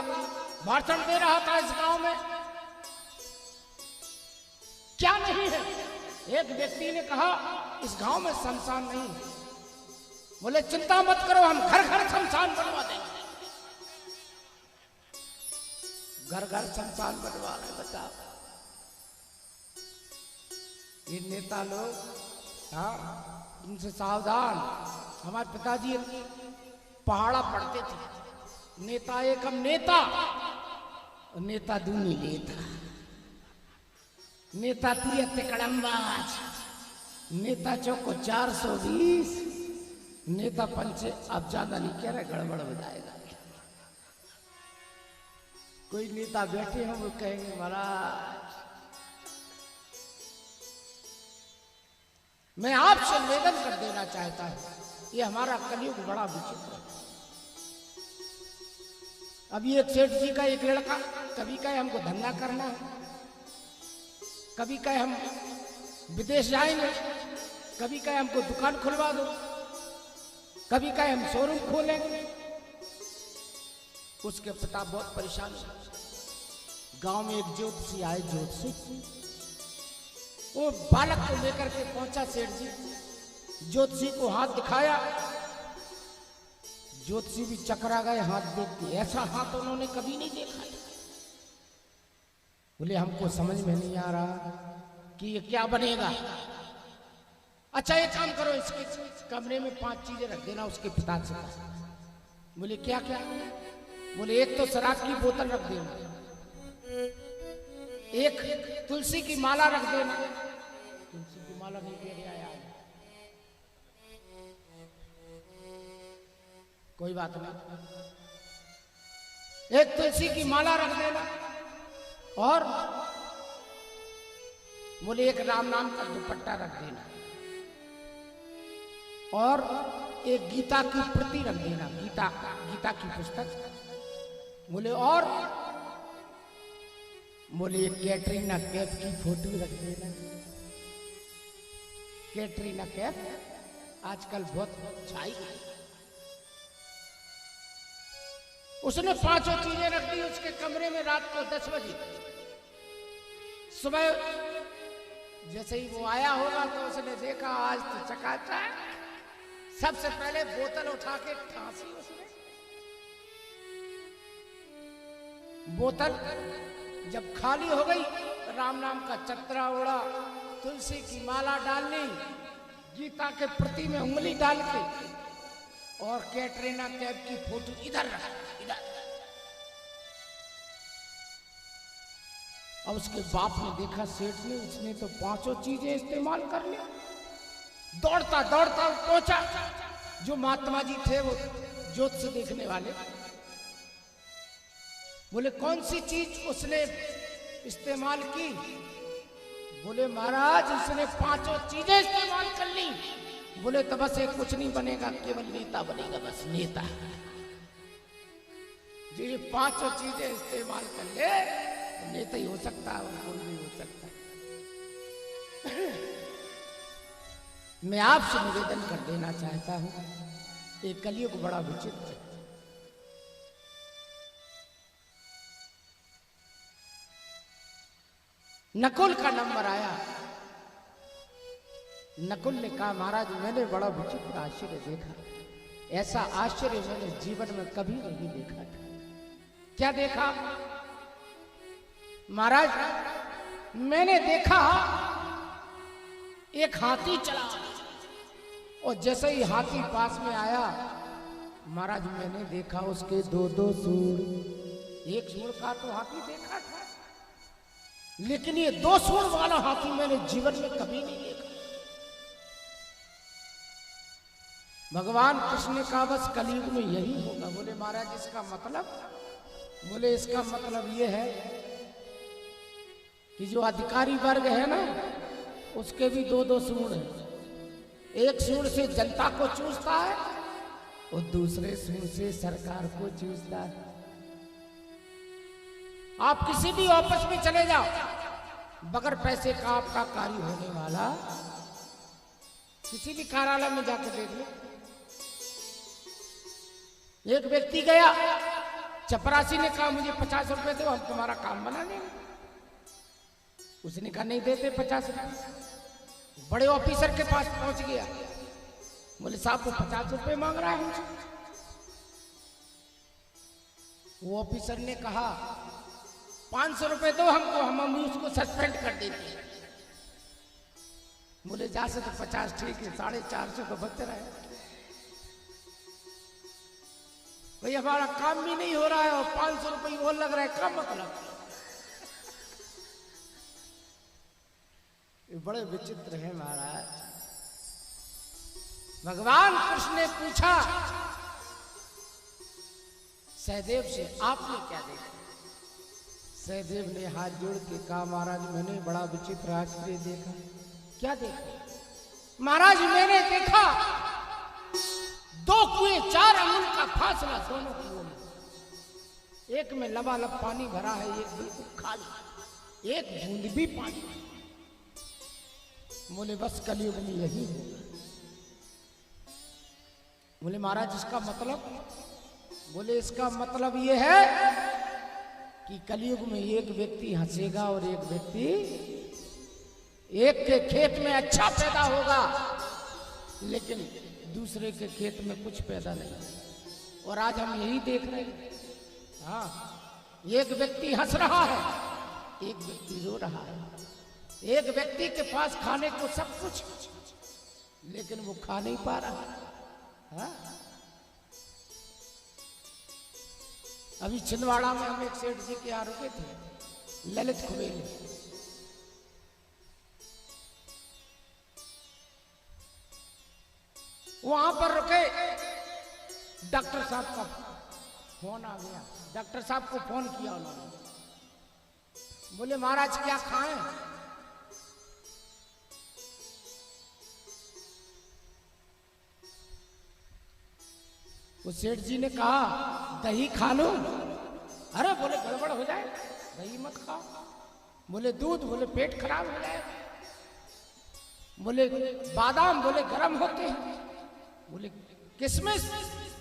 भाषण दे रहा था इस गांव में, क्या नहीं है? एक व्यक्ति ने कहा इस गांव में शमशान नहीं है। बोले चिंता मत करो, हम घर घर शमशान बनवा देंगे। घर घर शमशान बनवा रहे, बताओ। ये नेता लोग, हाँ, उनसे सावधान। हमारे पिताजी पहाड़ा पढ़ते थे, नेता एक हम नेता, नेता दूनी लेता, नेता तिरते कड़म्बाज, नेता चौको 420, नेता पंचे। अब ज्यादा नहीं कह रहे, गड़बड़ हो जाएगा। कोई नेता बैठे हो वो कहेंगे महाराज मैं आपसे निवेदन कर देना चाहता हूं, ये हमारा कलयुग बड़ा विचित्र है। अभी एक सेठ जी का एक लड़का कभी कहे हमको धंधा करना है, कभी कहे हम विदेश जाएंगे, कभी कहे हमको दुकान खुलवा दो, कभी कहे हम शोरूम खोलेंगे। उसके पिता बहुत परेशान हुए। गांव में एक ज्योतिषी आए, ज्योतिषी वो बालक को लेकर के पहुंचा सेठ जी, ज्योतिषी को हाथ दिखाया, ज्योतिषी भी चकरा गए हाथ देख के, ऐसा हाथ उन्होंने कभी नहीं देखा। बोले हमको समझ में नहीं आ रहा कि ये क्या बनेगा। अच्छा एक काम करो, इसके कमरे में 5 चीजें रख देना। उसके पिता से बोले क्या क्या? बोले एक तो शराब की बोतल रख देना, एक तुलसी की माला रख देना। तुलसी की माला नहीं दे रहा यार, कोई बात नहीं, एक तुलसी की माला रख देना, और बोले एक राम नाम का दुपट्टा रख देना, और एक गीता की प्रति रख देना, गीता की पुस्तक। बोले और बोले एक कैटरीना कैफ की फोटो रख देना। कैटरीना कैफ आजकल बहुत छाई। उसने 5 चीजें रख दी उसके कमरे में रात को 10 बजे। सुबह जैसे ही वो आया होगा तो उसने देखा आज तो चकाचक। सबसे पहले बोतल उठा के ठांसी उसने। बोतल जब खाली हो गई, राम नाम का चतरा ओढ़ा, तुलसी की माला डालनी, गीता के प्रति में उंगली डाल के, और कैटरीना कैफ की फोटो इधर रखा, इधर। अब उसके बाप ने देखा सेठ ने, उसने तो 5 चीजें इस्तेमाल कर ली। दौड़ता दौड़ता पहुंचा, जो महात्मा जी थे वो ज्योत से देखने वाले। बोले कौन सी चीज उसने इस्तेमाल की? बोले महाराज उसने 5 चीजें इस्तेमाल कर ली। बोले तो बस एक कुछ नहीं बनेगा, केवल नेता बनेगा, बस नेता। जो ये 5 चीजें इस्तेमाल कर ले तो नेता ही हो सकता है, और कोई नहीं हो सकता। मैं आपसे निवेदन कर देना चाहता हूं, ये कलयुग बड़ा विचित्र है। नकुल का नंबर आया। नकुल ने कहा महाराज मैंने बड़ा विचित्र आश्चर्य देखा, ऐसा आश्चर्य मैंने जीवन में कभी नहीं देखा था। क्या देखा महाराज? मैंने देखा एक हाथी चला और जैसे ही हाथी पास में आया महाराज मैंने देखा उसके दो दो सूंड। एक सूंड का तो हाथी देखा था, लेकिन ये दो सूंड वाला हाथी मैंने जीवन में कभी नहीं देखा। भगवान कृष्ण ने कहा बस कलयुग में यही होगा। बोले महाराज इसका मतलब? बोले इसका मतलब ये है कि जो अधिकारी वर्ग है ना उसके भी दो दो सूंड हैं। एक सूंड से जनता को चूसता है और दूसरे सूंड से सरकार को चूसता है। आप किसी भी ऑफिस में चले जाओ, बगैर पैसे का आपका कार्य होने वाला, किसी भी कार्यालय में जाकर देख लो। एक व्यक्ति गया, चपरासी ने कहा मुझे 50 रुपए दो, हम तुम्हारा काम बना देंगे। उसने कहा नहीं देते 50 रुपए। बड़े ऑफिसर के पास पहुंच गया, बोले साहब को 50 रुपए मांग रहा है मुझे। वो ऑफिसर ने कहा 500 रुपए दो हमको, हम उसको सस्पेंड कर देते हैं। बोले जा से तो 50 ठीक है, 450 तो बच रहा है भाई, हमारा काम भी नहीं हो रहा है और 500 रुपये और लग रहा है, कम मतलब। ये बड़े विचित्र है महाराज। भगवान कृष्ण ने पूछा सहदेव से आपने क्या देखा? सहदेव ने हाथ जोड़ के कहा महाराज मैंने बड़ा विचित्र आश्चर्य देखा। क्या देखा? महाराज मैंने देखा 2 कुएं 4 अंगुल का फासला दोनों कुओं में। एक में लबालब पानी भरा है, एक बिल्कुल खाली, एक बूंद भी पानी। बोले बस कलयुग में यही होगा। बोले महाराज इसका मतलब? बोले इसका मतलब यह है कि कलयुग में एक व्यक्ति हंसेगा और एक व्यक्ति, एक के खेत में अच्छा पैदा होगा लेकिन दूसरे के खेत में कुछ पैदा नहीं। और आज हम यही देख रहे हैं। हाँ, एक व्यक्ति हंस रहा है, एक व्यक्ति रो रहा है। एक व्यक्ति के पास खाने को सब कुछ, लेकिन वो खा नहीं पा रहा। हाँ? अभी छिंदवाड़ा में हम एक सेठ जी के यहाँ रुके थे, ललित कुबेर। वहां पर रुके, डॉक्टर साहब का फोन आ गया। डॉक्टर साहब को फोन किया उन्होंने, बोले महाराज क्या खाएं? वो सेठ जी ने कहा दही खा लो। अरे बोले गड़बड़ हो जाए, दही मत खाओ। बोले दूध? बोले पेट खराब हो जाए। बोले बादाम? बोले गर्म होते हैं। बोले किशमिश?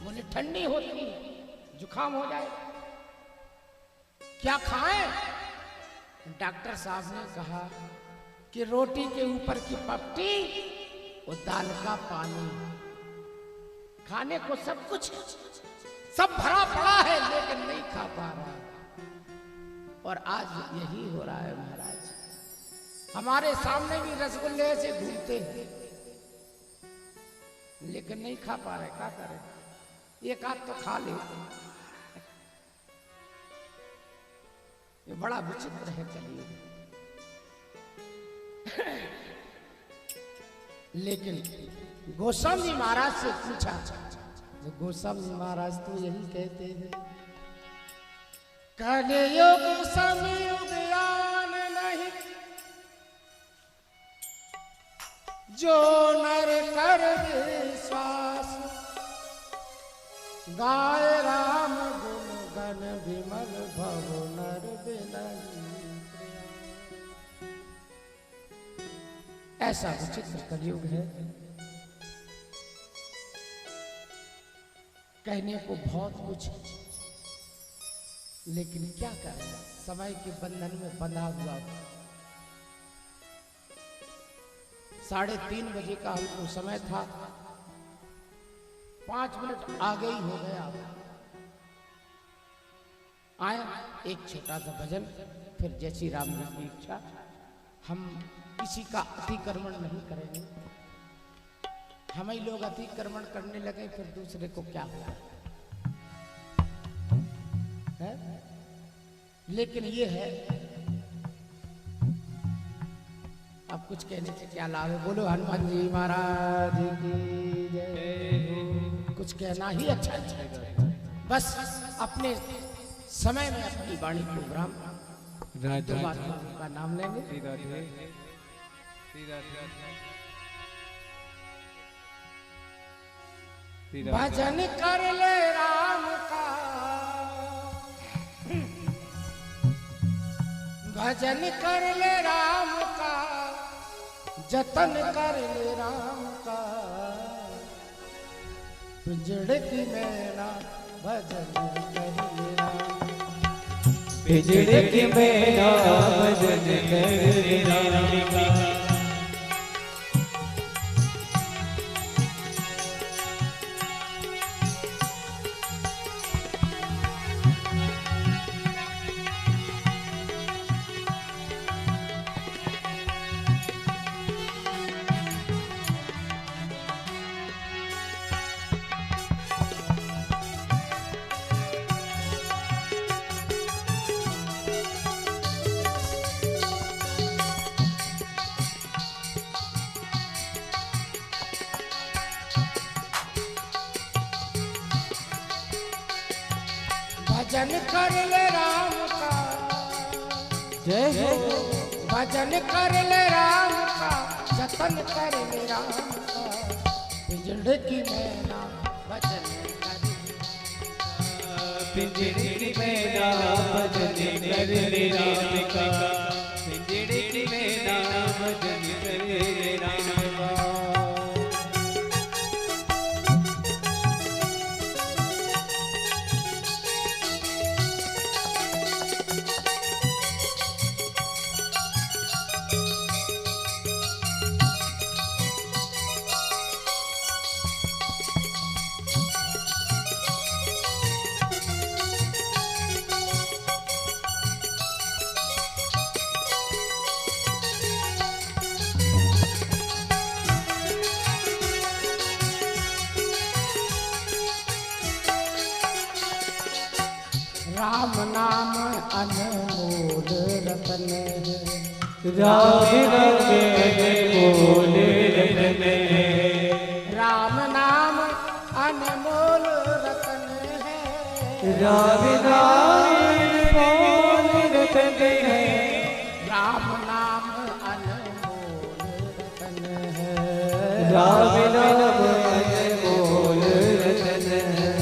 बोले ठंडी होती है, जुकाम हो जाए। क्या खाएं? डॉक्टर साहब ने कहा कि रोटी के ऊपर की पपटी और दाल का पानी। खाने को सब कुछ, सब भरा पड़ा है लेकिन नहीं खा पा रहा। और आज यही हो रहा है महाराज। हमारे सामने भी रसगुल्ले से घूमते हैं लेकिन नहीं खा पा रहे। क्या करें? एक आध तो खा लेते। ये बड़ा विचित्र है कलयुग। लेकिन गोस्वामी महाराज से पूछा, तो गोस्वामी महाराज तो यही कहते हैं कलयुग संयुग आन नहीं, जो नर कर विश्वास, गाय राम गुण गण विमल भव नर बिनहि। ऐसा विचित्र कलयुग है, कहने को बहुत कुछ, लेकिन क्या करें, समय के बंधन में बंधा हुआ। 3:30 बजे का हमको समय था, 5 मिनट आगे ही हो गया। आए एक छोटा सा भजन, फिर जय श्री राम जी की इच्छा हम किसी का अतिक्रमण नहीं करेंगे। हम ही लोग अतिक्रमण करने लगे फिर दूसरे को क्या होगा है? लेकिन ये है, अब कुछ कहने से क्या लाभ है। बोलो हनुमान जी महाराज की जय। कुछ कहना ही अच्छा है, बस अपने समय में अपनी वाणी प्रोग्राम का नाम लेंगे। भजन कर ले राम का, भजन कर ले राम का, जतन कर ले राम का। पिंजड़े की मैना भजन कर ले राम, पिंजड़े की मैना भजन कर ले राम का। भजन कर ले राम का, जय हो। भजन कर ले राम का, जतन कर ले राम का। पिंजड़े की मैना भजन कर ले, पिंजड़े की मैना भजन कर ले राम का। पिंजड़े की मैना भजन कर ले राम का। राम नाम अनमोल रतन है, राम नाम अनमोल रतन है। राम नाम अनमोल रतन है, राम नाम अनमोल रतन है। राम नाम अनमोल रतन है, राम नाम अनमोल रतन है।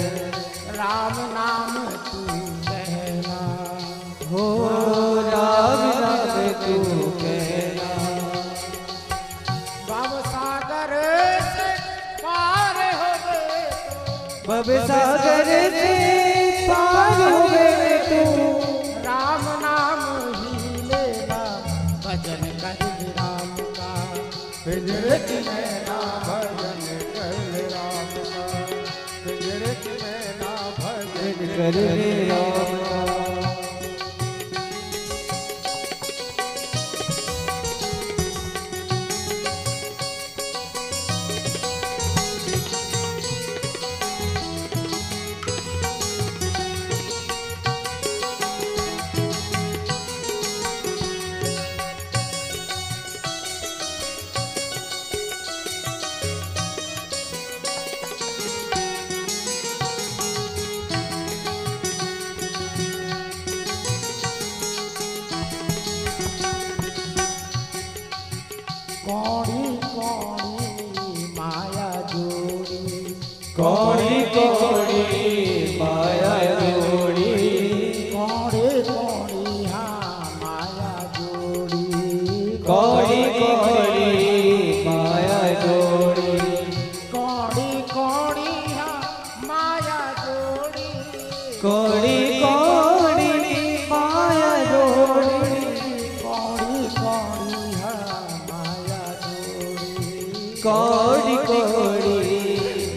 राम नाम तू कहना हो, राम नाम तू कहना। भव सागर से पार हो गए तो, भव सागर से पार हो गए तू। राम नाम ही लेना भजन कर राम का। पिंजड़े की मैना भजन कर ले राम का, पिंजड़े की मैना भजन कर ले राम का। कौड़ी कौड़ी माया जोड़ी, कौड़ी कौड़ी माया जोड़ी। कौड़ी कौड़ी हाँ माया जोड़ी, कौड़ी कौड़ी माया जोड़ी। कौड़ी कौड़ी हाँ माया जोड़ी, कौड़ी कौड़ी माया जोड़ी। कौड़ी कौड़ी हाँ माया जोड़ी, कौड़ी कौड़ी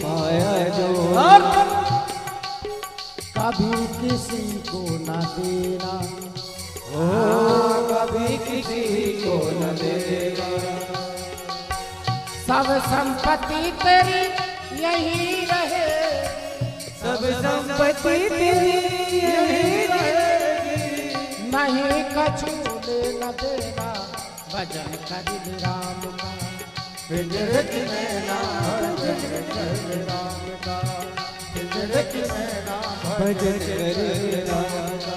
माया जोड़ी। कभी किसी को न देना, ओ कभी किसी को न देगा। सब संपत्ति तेरी यही रहे, सब संपत्ति तेरी यही रहेगी, नहीं कछु लेना देना भजन कर राम का। पिंजरे की मैना भजन कर राम का, पिंजरे की मैना भजन कर राम का।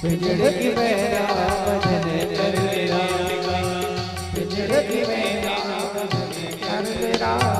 पिंजरे की मैना भजन कर राम का, पिंजरे की मैना भजन कर राम।